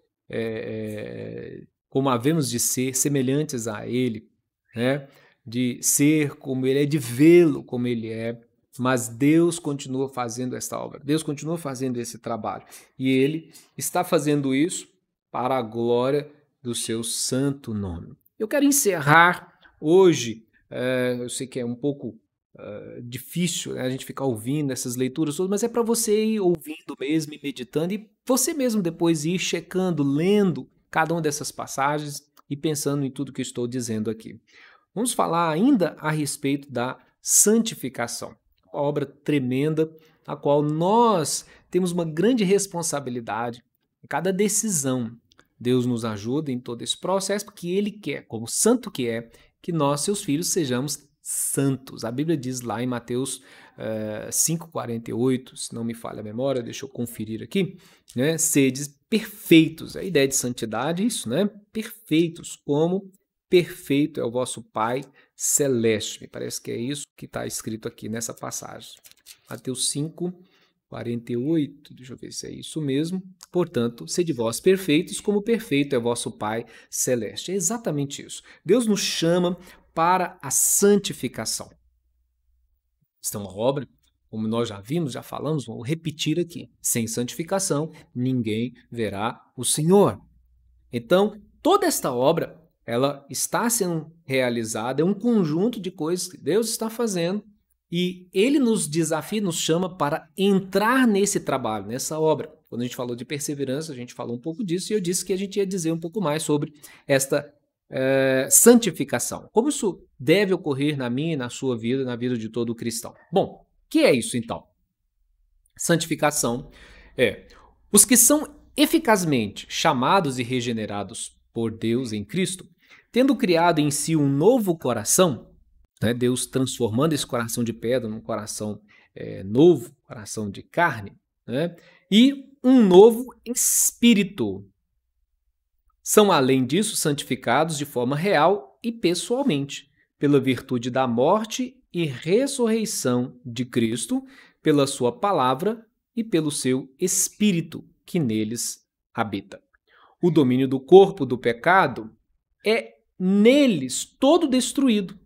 como havemos de ser semelhantes a Ele, né? De ser como Ele é, de vê-lo como Ele é, mas Deus continua fazendo esta obra, Deus continua fazendo esse trabalho, e Ele está fazendo isso para a glória do seu santo nome. Eu quero encerrar hoje, eu sei que é um pouco difícil, né, a gente ficar ouvindo essas leituras todas, mas é para você ir ouvindo mesmo e meditando, e você mesmo depois ir checando, lendo cada uma dessas passagens e pensando em tudo que eu estou dizendo aqui. Vamos falar ainda a respeito da santificação, uma obra tremenda, a qual nós temos uma grande responsabilidade em cada decisão. Deus nos ajuda em todo esse processo, porque Ele quer, como santo que é, que nós, seus filhos, sejamos santos. A Bíblia diz lá em Mateus 5,48, se não me falha a memória, deixa eu conferir aqui, né? Sedes perfeitos. A ideia de santidade é isso, né? Perfeitos, como perfeito é o vosso Pai celeste. Me parece que é isso que está escrito aqui nessa passagem. Mateus 5,48, deixa eu ver se é isso mesmo. Portanto, sede vós perfeitos, como perfeito é vosso Pai celeste. É exatamente isso. Deus nos chama para a santificação. Isso é uma obra, como nós já vimos, já falamos, vou repetir aqui. Sem santificação, ninguém verá o Senhor. Então, toda esta obra, ela está sendo realizada, é um conjunto de coisas que Deus está fazendo, e Ele nos desafia, nos chama para entrar nesse trabalho, nessa obra. Quando a gente falou de perseverança, a gente falou um pouco disso, e eu disse que a gente ia dizer um pouco mais sobre esta santificação. Como isso deve ocorrer na minha e na sua vida, na vida de todo cristão? Bom, o que é isso então? Santificação é os que são eficazmente chamados e regenerados por Deus em Cristo, tendo criado em si um novo coração, né, Deus transformando esse coração de pedra num coração novo, coração de carne, né, e um novo espírito. São, além disso, santificados de forma real e pessoalmente, pela virtude da morte e ressurreição de Cristo, pela sua palavra e pelo seu Espírito que neles habita. O domínio do corpo do pecado é neles todo destruído,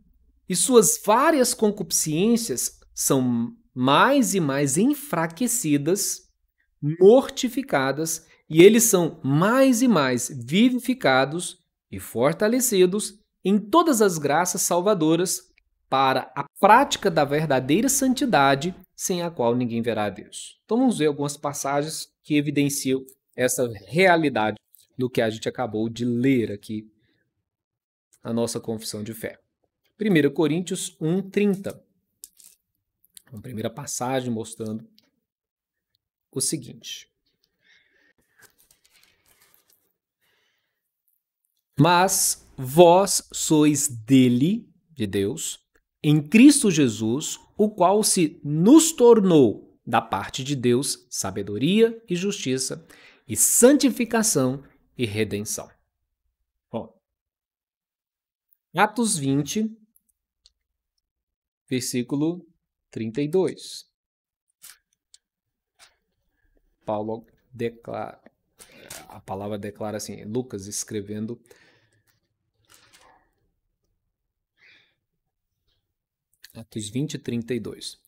e suas várias concupiscências são mais e mais enfraquecidas, mortificadas, e eles são mais e mais vivificados e fortalecidos em todas as graças salvadoras para a prática da verdadeira santidade, sem a qual ninguém verá a Deus. Então vamos ver algumas passagens que evidenciam essa realidade do que a gente acabou de ler aqui na nossa confissão de fé. 1 Coríntios 1:30. Uma primeira passagem mostrando o seguinte: mas vós sois dele, de Deus, em Cristo Jesus, o qual se nos tornou, da parte de Deus, sabedoria e justiça, e santificação e redenção. Bom, Atos 20, versículo 32. Paulo declara, a palavra declara assim, Lucas escrevendo: Atos 20, 32.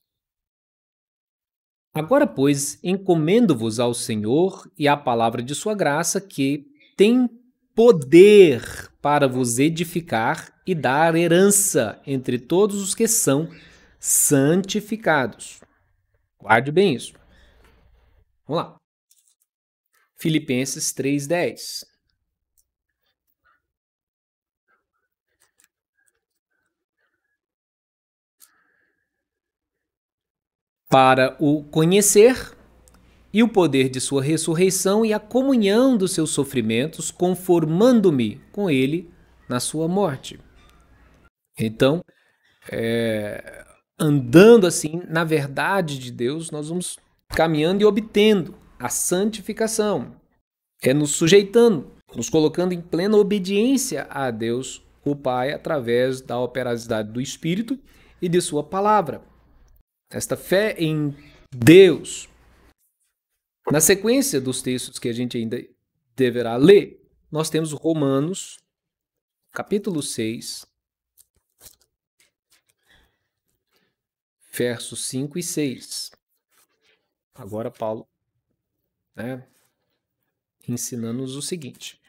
Agora, pois, encomendo-vos ao Senhor e à palavra de sua graça, que tem poder para vos edificar e dar herança entre todos os que são santificados. Guarde bem isso. Vamos lá. Filipenses 3:10. Para o conhecer e o poder de sua ressurreição e a comunhão dos seus sofrimentos, conformando-me com ele na sua morte. Então, andando assim na verdade de Deus, nós vamos caminhando e obtendo a santificação. Nos sujeitando, nos colocando em plena obediência a Deus, o Pai, através da operosidade do Espírito e de sua palavra. Esta fé em Deus. Na sequência dos textos que a gente ainda deverá ler, nós temos Romanos, capítulo 6, versos 5 e 6. Agora Paulo, ensinando-nos o seguinte.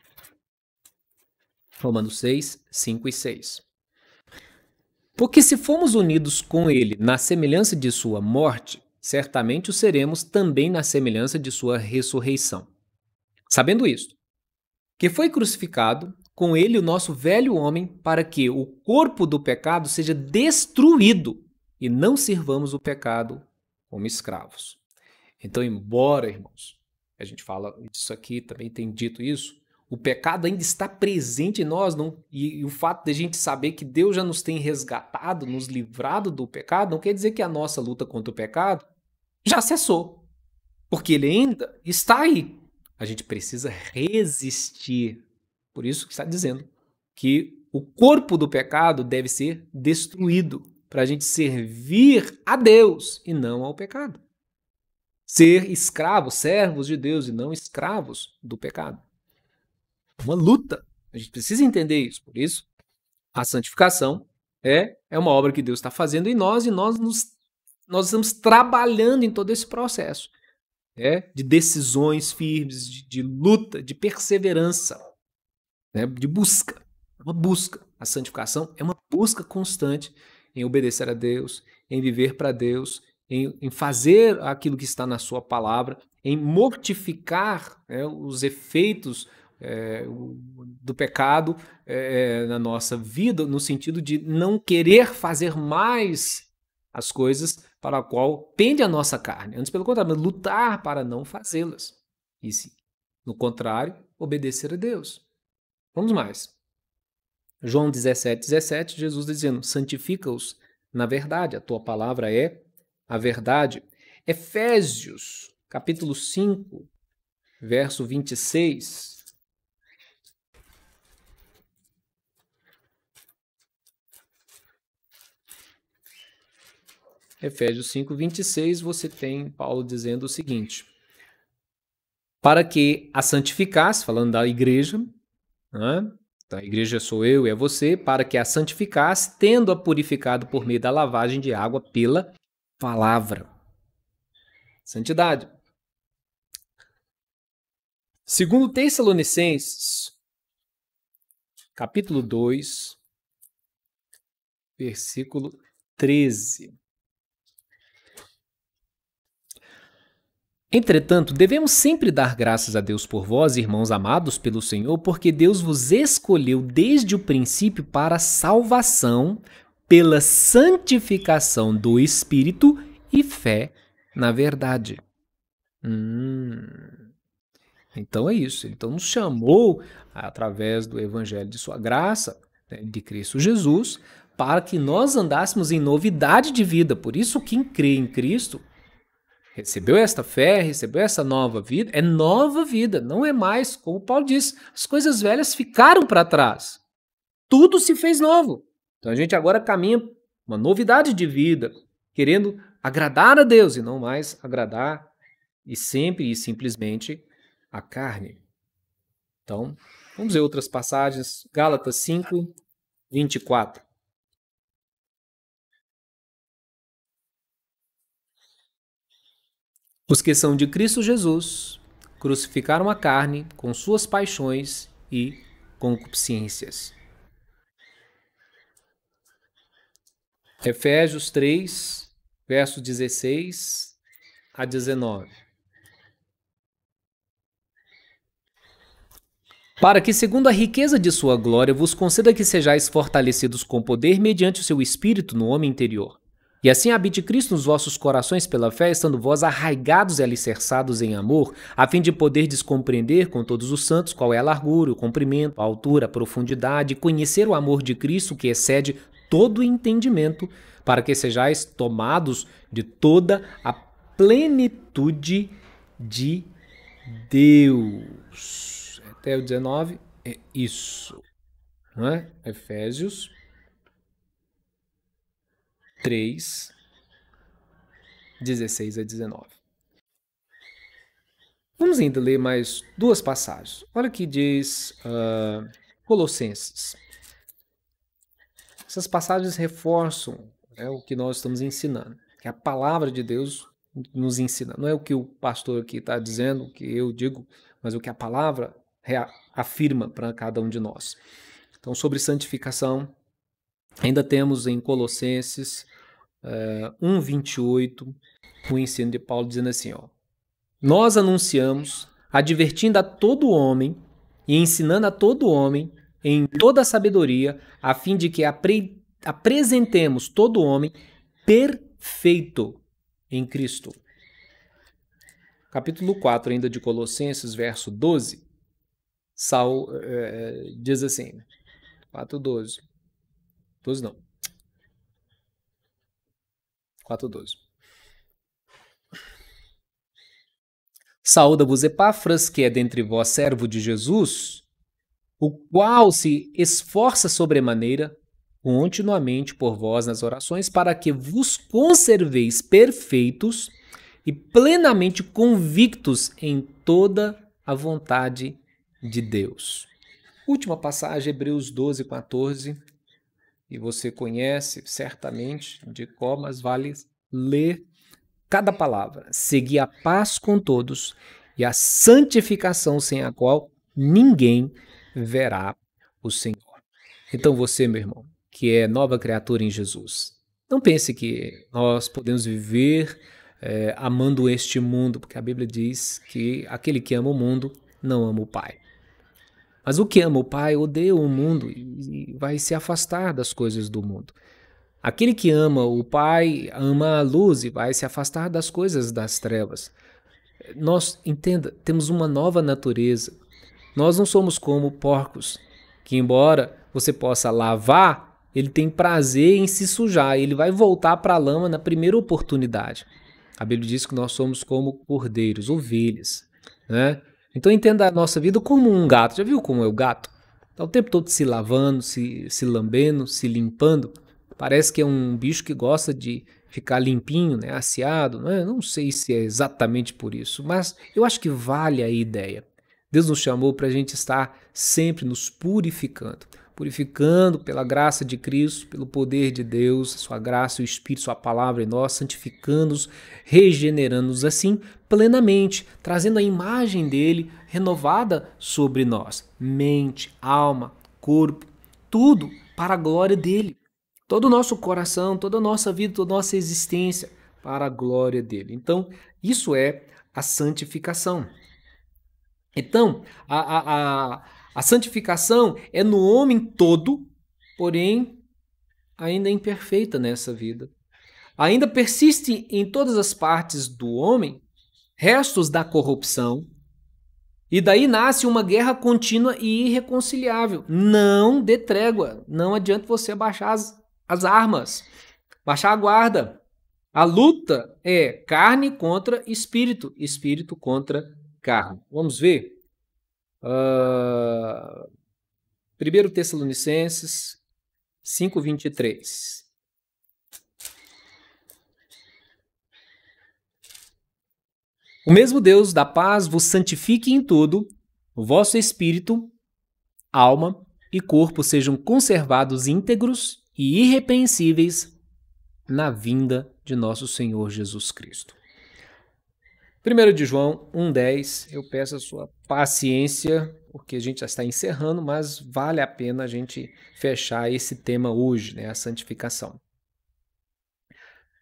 Romanos 6, 5 e 6. Porque se fomos unidos com ele na semelhança de sua morte, certamente o seremos também na semelhança de sua ressurreição. Sabendo isto, que foi crucificado com ele o nosso velho homem, para que o corpo do pecado seja destruído e não sirvamos o pecado como escravos. Então, embora, irmãos, a gente fala disso aqui, também tem dito isso, o pecado ainda está presente em nós, e o fato de a gente saber que Deus já nos tem resgatado, nos livrado do pecado, não quer dizer que a nossa luta contra o pecado já cessou, porque ele ainda está aí. A gente precisa resistir. Por isso que está dizendo que o corpo do pecado deve ser destruído para a gente servir a Deus e não ao pecado. Ser escravos, servos de Deus e não escravos do pecado. Uma luta. A gente precisa entender isso. Por isso, a santificação é uma obra que Deus está fazendo em nós e nós estamos trabalhando em todo esse processo de decisões firmes, de luta, de perseverança, de busca. É uma busca. A santificação é uma busca constante em obedecer a Deus, em viver para Deus, em fazer aquilo que está na sua palavra, em mortificar os efeitos do pecado na nossa vida, no sentido de não querer fazer mais as coisas para a qual pende a nossa carne. Antes, pelo contrário, lutar para não fazê-las. E, sim, no contrário, obedecer a Deus. Vamos mais. João 17:17, Jesus dizendo, santifica-os na verdade, a tua palavra é a verdade. Efésios, capítulo 5, verso 26. Efésios 5, 26, você tem Paulo dizendo o seguinte, para que a santificasse, falando da igreja, a igreja sou eu e é você, para que a santificasse, tendo-a purificado por meio da lavagem de água pela palavra. Santidade. Segundo Tessalonicenses, capítulo 2, versículo 13. Entretanto, devemos sempre dar graças a Deus por vós, irmãos amados pelo Senhor, porque Deus vos escolheu desde o princípio para a salvação, pela santificação do Espírito e fé na verdade. Então é isso. Então nos chamou, através do Evangelho de sua graça, de Cristo Jesus, para que nós andássemos em novidade de vida. Por isso, quem crê em Cristo recebeu esta fé, recebeu essa nova vida, é nova vida, não é mais, como Paulo diz, as coisas velhas ficaram para trás. Tudo se fez novo. Então a gente agora caminha uma novidade de vida, querendo agradar a Deus e não mais agradar e sempre e simplesmente a carne. Então, vamos ver outras passagens. Gálatas 5, 24. Os que são de Cristo Jesus crucificaram a carne com suas paixões e concupiscências. Efésios 3, versos 16 a 19. Para que, segundo a riqueza de sua glória, vos conceda que sejais fortalecidos com poder mediante o seu espírito no homem interior, E assim habite Cristo nos vossos corações pela fé, estando vós arraigados e alicerçados em amor, a fim de poderdes compreender com todos os santos qual é a largura, o comprimento, a altura, a profundidade, e conhecer o amor de Cristo que excede todo entendimento, para que sejais tomados de toda a plenitude de Deus. Até o 19 é isso, não é? Efésios 3, 16 a 19. Vamos ainda ler mais duas passagens. Olha o que diz Colossenses. Essas passagens reforçam o que nós estamos ensinando, que a palavra de Deus nos ensina. Não é o que o pastor aqui está dizendo, o que eu digo, mas o que a palavra afirma para cada um de nós. Então, sobre santificação, ainda temos em Colossenses 1:28, o ensino de Paulo dizendo assim, ó: nós anunciamos, advertindo a todo homem e ensinando a todo homem em toda a sabedoria, a fim de que apresentemos todo homem perfeito em Cristo. Capítulo 4 ainda de Colossenses, verso 12, diz assim, 4:12, 12 não, 4:12. Saúda-vos Epáfras, que é dentre vós servo de Jesus, o qual se esforça sobremaneira continuamente por vós nas orações, para que vos conserveis perfeitos e plenamente convictos em toda a vontade de Deus. Última passagem, Hebreus 12:14, e você conhece certamente de cor, mas vale ler cada palavra. Segui a paz com todos e a santificação, sem a qual ninguém verá o Senhor. Então você, meu irmão, que é nova criatura em Jesus, não pense que nós podemos viver amando este mundo, porque a Bíblia diz que aquele que ama o mundo não ama o Pai. Mas o que ama o Pai odeia o mundo e vai se afastar das coisas do mundo. Aquele que ama o Pai ama a luz e vai se afastar das coisas das trevas. Entenda, temos uma nova natureza. Nós não somos como porcos, que embora você possa lavar, ele tem prazer em se sujar, ele vai voltar para a lama na primeira oportunidade. A Bíblia diz que nós somos como cordeiros, ovelhas, né? Então entenda a nossa vida como um gato. Já viu como é o gato? Está o tempo todo se lavando, se lambendo, se limpando. Parece que é um bicho que gosta de ficar limpinho, né, aciado. Né? Não sei se é exatamente por isso, mas eu acho que vale a ideia. Deus nos chamou para a gente estar sempre nos purificando. Purificando pela graça de Cristo, pelo poder de Deus, sua graça, o Espírito, sua palavra em nós, santificando-nos, regenerando-nos assim plenamente, trazendo a imagem dele renovada sobre nós. Mente, alma, corpo, tudo para a glória dele. Todo o nosso coração, toda a nossa vida, toda a nossa existência para a glória dele. Então, isso é a santificação. Então, a santificação é no homem todo, porém, ainda imperfeita nessa vida. Ainda persiste em todas as partes do homem restos da corrupção, e daí nasce uma guerra contínua e irreconciliável. Não dê trégua, não adianta você baixar as armas, baixar a guarda. A luta é carne contra espírito, espírito contra carne. Vamos ver? 1 Tessalonicenses 5:23. O mesmo Deus da paz vos santifique em tudo, o vosso espírito, alma e corpo sejam conservados íntegros e irrepreensíveis na vinda de nosso Senhor Jesus Cristo. 1 de João 1:10, eu peço a sua paciência, porque a gente já está encerrando, mas vale a pena a gente fechar esse tema hoje, né, a santificação.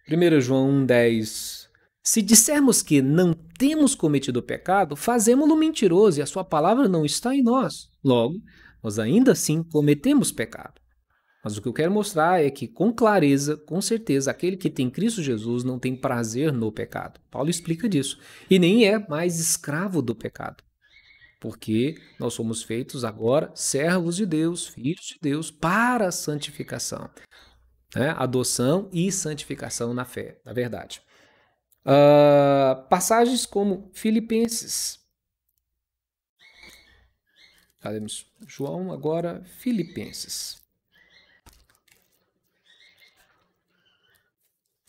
1 João 1:10, se dissermos que não temos cometido pecado, fazemo-lo mentiroso e a sua palavra não está em nós. Logo, nós ainda assim cometemos pecado. Mas o que eu quero mostrar é que, com clareza, com certeza, aquele que tem Cristo Jesus não tem prazer no pecado. Paulo explica disso. E nem é mais escravo do pecado. Porque nós somos feitos agora servos de Deus, filhos de Deus, para a santificação. Né? Adoção e santificação na fé, na verdade. Passagens como Filipenses. Falemos João, agora Filipenses.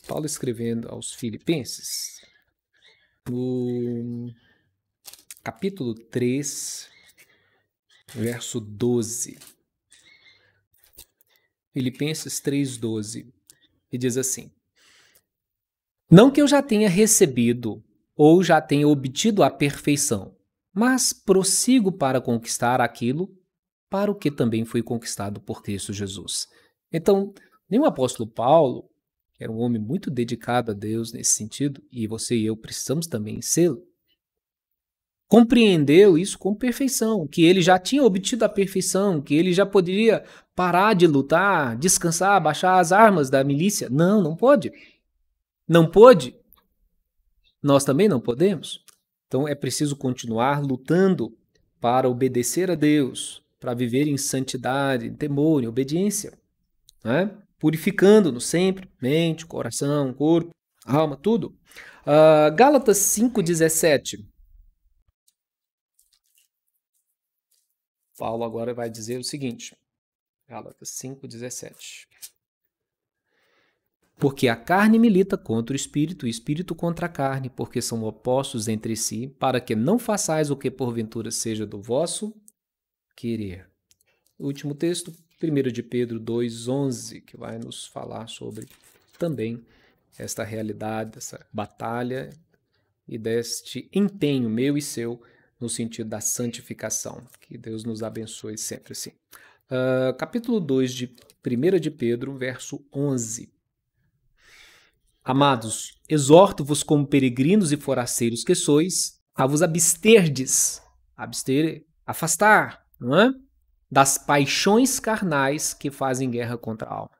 Paulo escrevendo aos Filipenses, no capítulo 3, verso 12. Filipenses 3:12. E diz assim: Não que eu já tenha recebido ou já tenha obtido a perfeição, mas prossigo para conquistar aquilo para o que também foi conquistado por Cristo Jesus. Então, nem o apóstolo Paulo, que era um homem muito dedicado a Deus nesse sentido, e você e eu precisamos também ser, compreendeu isso com perfeição, que ele já tinha obtido a perfeição, que ele já poderia parar de lutar, descansar, baixar as armas da milícia. Não, não pode. Não pôde? Nós também não podemos? Então é preciso continuar lutando para obedecer a Deus, para viver em santidade, em temor, em obediência, né? Purificando-nos sempre, mente, coração, corpo, alma, tudo. Gálatas 5:17. Paulo agora vai dizer o seguinte, Gálatas 5:17. Porque a carne milita contra o espírito, e o espírito contra a carne, porque são opostos entre si, para que não façais o que porventura seja do vosso querer. O último texto, 1 de Pedro 2:11, que vai nos falar sobre também esta realidade, essa batalha e deste empenho meu e seu no sentido da santificação. Que Deus nos abençoe sempre assim. Capítulo 2 de 1 de Pedro, verso 11. Amados, exorto-vos como peregrinos e forasteiros que sois, a vos absterdes, afastar, não é? Das paixões carnais que fazem guerra contra a alma.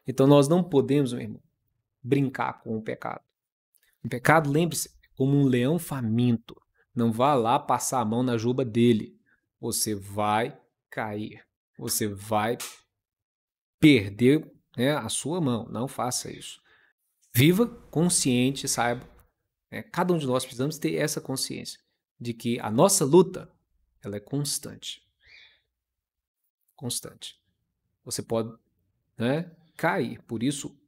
Então nós não podemos, meu irmão, brincar com o pecado. O pecado, lembre-se, é como um leão faminto. Não vá lá passar a mão na juba dele. Você vai cair. Você vai perder, né, a sua mão. Não faça isso. Viva consciente, saiba. Cada um de nós precisamos ter essa consciência de que a nossa luta ela é constante. Constante. Você pode, né, cair. Por isso,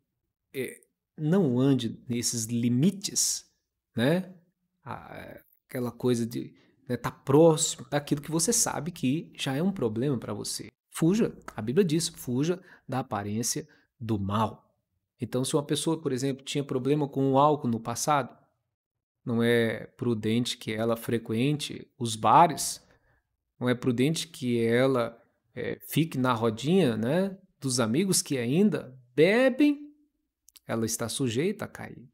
não ande nesses limites, né? Aquela coisa de estar próximo daquilo que você sabe que já é um problema para você. Fuja. A Bíblia diz, fuja da aparência do mal. Então, se uma pessoa, por exemplo, tinha problema com o álcool no passado, não é prudente que ela frequente os bares, não é prudente que ela fique na rodinha, né, dos amigos que ainda bebem, ela está sujeita a cair.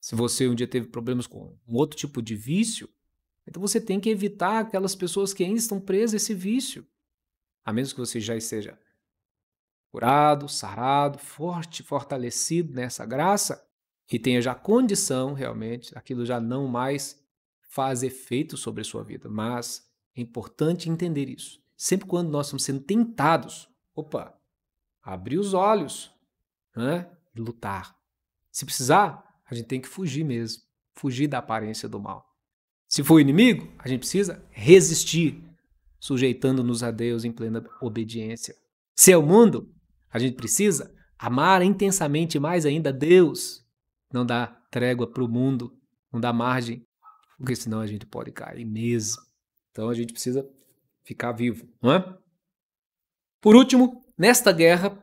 Se você um dia teve problemas com um outro tipo de vício, então você tem que evitar aquelas pessoas que ainda estão presas a esse vício, a menos que você já esteja curado, sarado, forte, fortalecido nessa graça e tenha já condição realmente, aquilo já não mais faz efeito sobre a sua vida. Mas é importante entender isso. Sempre quando nós estamos sendo tentados, abrir os olhos, né? E lutar. Se precisar, a gente tem que fugir mesmo, fugir da aparência do mal. Se for inimigo, a gente precisa resistir, sujeitando-nos a Deus em plena obediência. Se é o mundo, a gente precisa amar intensamente mais ainda a Deus. Não dá trégua para o mundo, não dá margem, porque senão a gente pode cair mesmo. Então a gente precisa ficar vivo, não é? Por último, nesta guerra,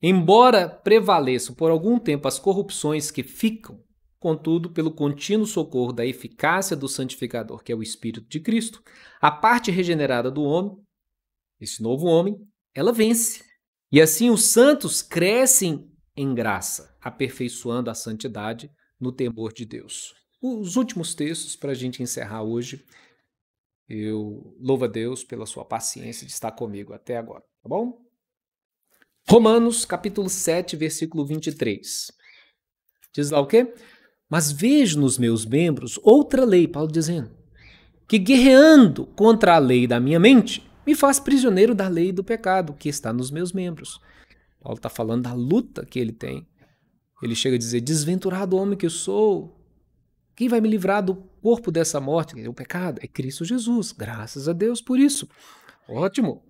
embora prevaleçam por algum tempo as corrupções que ficam, contudo, pelo contínuo socorro da eficácia do santificador, que é o Espírito de Cristo, a parte regenerada do homem, esse novo homem, ela vence. E assim os santos crescem em graça, aperfeiçoando a santidade no temor de Deus. Os últimos textos para a gente encerrar hoje. Eu louvo a Deus pela sua paciência de estar comigo até agora, tá bom? Romanos, capítulo 7, versículo 23. Diz lá o quê? Mas vejo nos meus membros outra lei, Paulo dizendo, que guerreando contra a lei da minha mente, me faz prisioneiro da lei do pecado que está nos meus membros. Paulo está falando da luta que ele tem. Ele chega a dizer, desventurado homem que eu sou, quem vai me livrar do corpo dessa morte? O pecado é Cristo Jesus, graças a Deus por isso. Ótimo.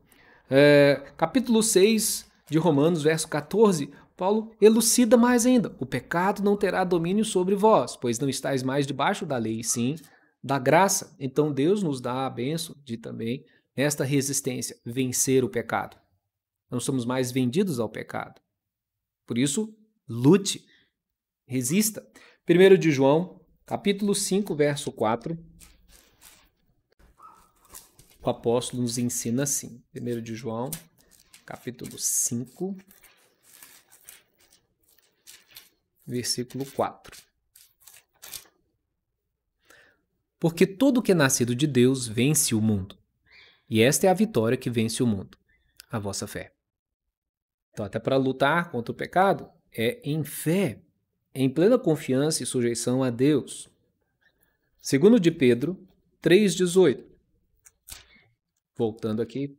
Capítulo 6 de Romanos, verso 14, Paulo elucida mais ainda. O pecado não terá domínio sobre vós, pois não estáis mais debaixo da lei, sim da graça. Então Deus nos dá a bênção de também, nesta resistência, vencer o pecado. Não somos mais vendidos ao pecado. Por isso, lute, resista. 1 de João, capítulo 5, verso 4, o apóstolo nos ensina assim. 1 de João, capítulo 5, versículo 4. Porque todo que é nascido de Deus vence o mundo. E esta é a vitória que vence o mundo, a vossa fé. Então, até para lutar contra o pecado, é em fé, em plena confiança e sujeição a Deus. 2 de Pedro 3,18. Voltando aqui.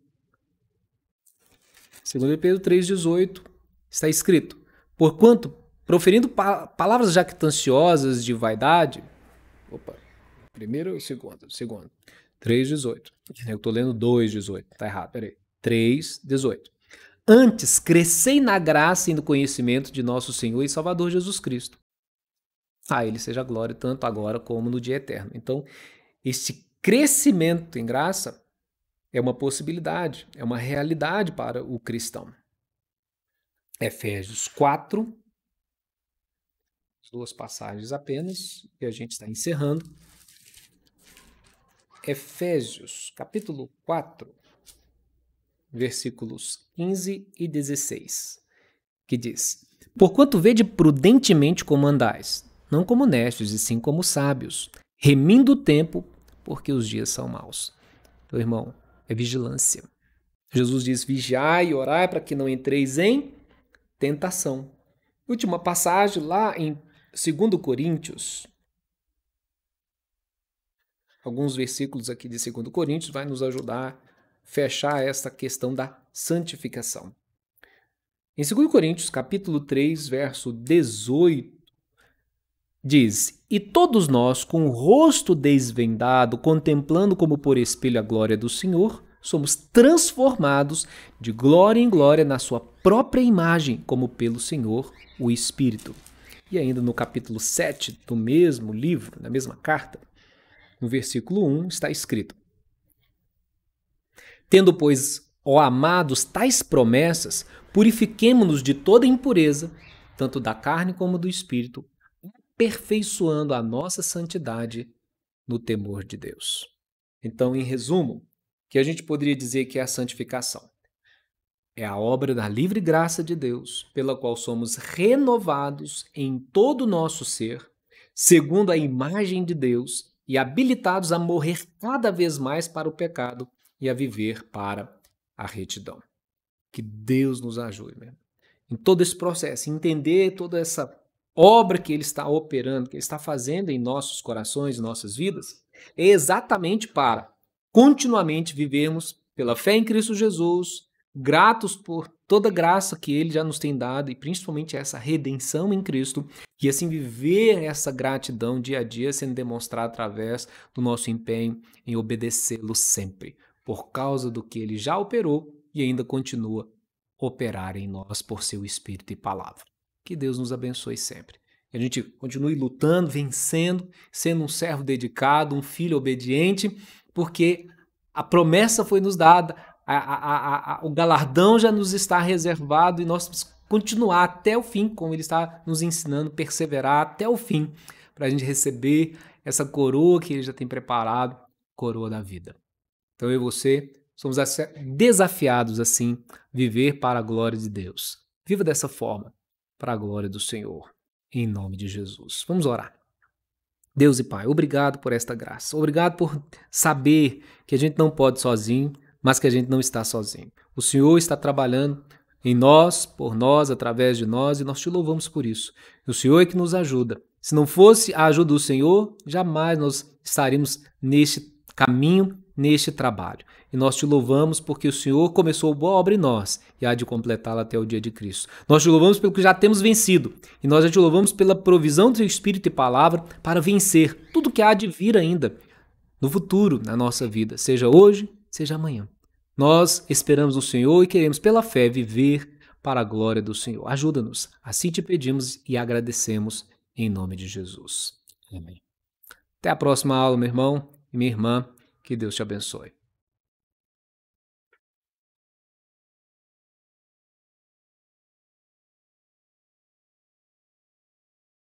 2 de Pedro 3,18 está escrito: porquanto, proferindo palavras jactanciosas de vaidade... Primeiro ou segundo? Segundo. 3,18. Eu estou lendo 2,18. Está errado, peraí. 3,18. Antes, crescei na graça e no conhecimento de nosso Senhor e Salvador Jesus Cristo. A Ele seja a glória, tanto agora como no dia eterno. Então, este crescimento em graça é uma possibilidade, é uma realidade para o cristão. Efésios 4, duas passagens apenas, e a gente está encerrando. Efésios, capítulo 4, versículos 15 e 16, que diz: porquanto vede prudentemente como andais, não como necios, e sim como sábios, remindo o tempo, porque os dias são maus. Então, irmão, é vigilância. Jesus diz, vigiai e orai para que não entreis em tentação. Última passagem lá em 2 Coríntios, alguns versículos aqui de 2 Coríntios vai nos ajudar a fechar esta questão da santificação. Em 2 Coríntios, capítulo 3, verso 18, diz, e todos nós, com o rosto desvendado, contemplando como por espelho a glória do Senhor, somos transformados de glória em glória na sua própria imagem, como pelo Senhor, o Espírito. E ainda no capítulo 7 do mesmo livro, na mesma carta, no versículo 1, está escrito: tendo, pois, ó amados, tais promessas, purifiquemo-nos de toda impureza, tanto da carne como do espírito, aperfeiçoando a nossa santidade no temor de Deus. Então, em resumo, que a gente poderia dizer que é a santificação é a obra da livre graça de Deus, pela qual somos renovados em todo o nosso ser, segundo a imagem de Deus, e habilitados a morrer cada vez mais para o pecado e a viver para a retidão. Que Deus nos ajude, mesmo, em todo esse processo, entender toda essa obra que Ele está operando, que Ele está fazendo em nossos corações, em nossas vidas, é exatamente para continuamente vivermos pela fé em Cristo Jesus, gratos por toda a graça que Ele já nos tem dado e principalmente essa redenção em Cristo, e assim viver essa gratidão dia a dia sendo demonstrada através do nosso empenho em obedecê-lo sempre, por causa do que Ele já operou e ainda continua a operar em nós por seu Espírito e Palavra. Que Deus nos abençoe sempre. Que a gente continue lutando, vencendo, sendo um servo dedicado, um filho obediente, porque a promessa foi nos dada, o galardão já nos está reservado e nós precisamos continuar até o fim, como Ele está nos ensinando, perseverar até o fim, para a gente receber essa coroa que Ele já tem preparado, coroa da vida. Então eu e você somos desafiados assim, viver para a glória de Deus. Viva dessa forma, para a glória do Senhor, em nome de Jesus. Vamos orar. Deus e Pai, obrigado por esta graça. Obrigado por saber que a gente não pode sozinho, mas que a gente não está sozinho. O Senhor está trabalhando em nós, por nós, através de nós, e nós te louvamos por isso. O Senhor é que nos ajuda. Se não fosse a ajuda do Senhor, jamais nós estaríamos neste caminho, neste trabalho. E nós te louvamos porque o Senhor começou boa obra em nós e há de completá-la até o dia de Cristo. Nós te louvamos pelo que já temos vencido e nós já te louvamos pela provisão do seu Espírito e palavra para vencer tudo que há de vir ainda no futuro na nossa vida, seja hoje, seja amanhã. Nós esperamos no Senhor e queremos, pela fé, viver para a glória do Senhor. Ajuda-nos. Assim te pedimos e agradecemos em nome de Jesus. Amém. Até a próxima aula, meu irmão e minha irmã. Que Deus te abençoe.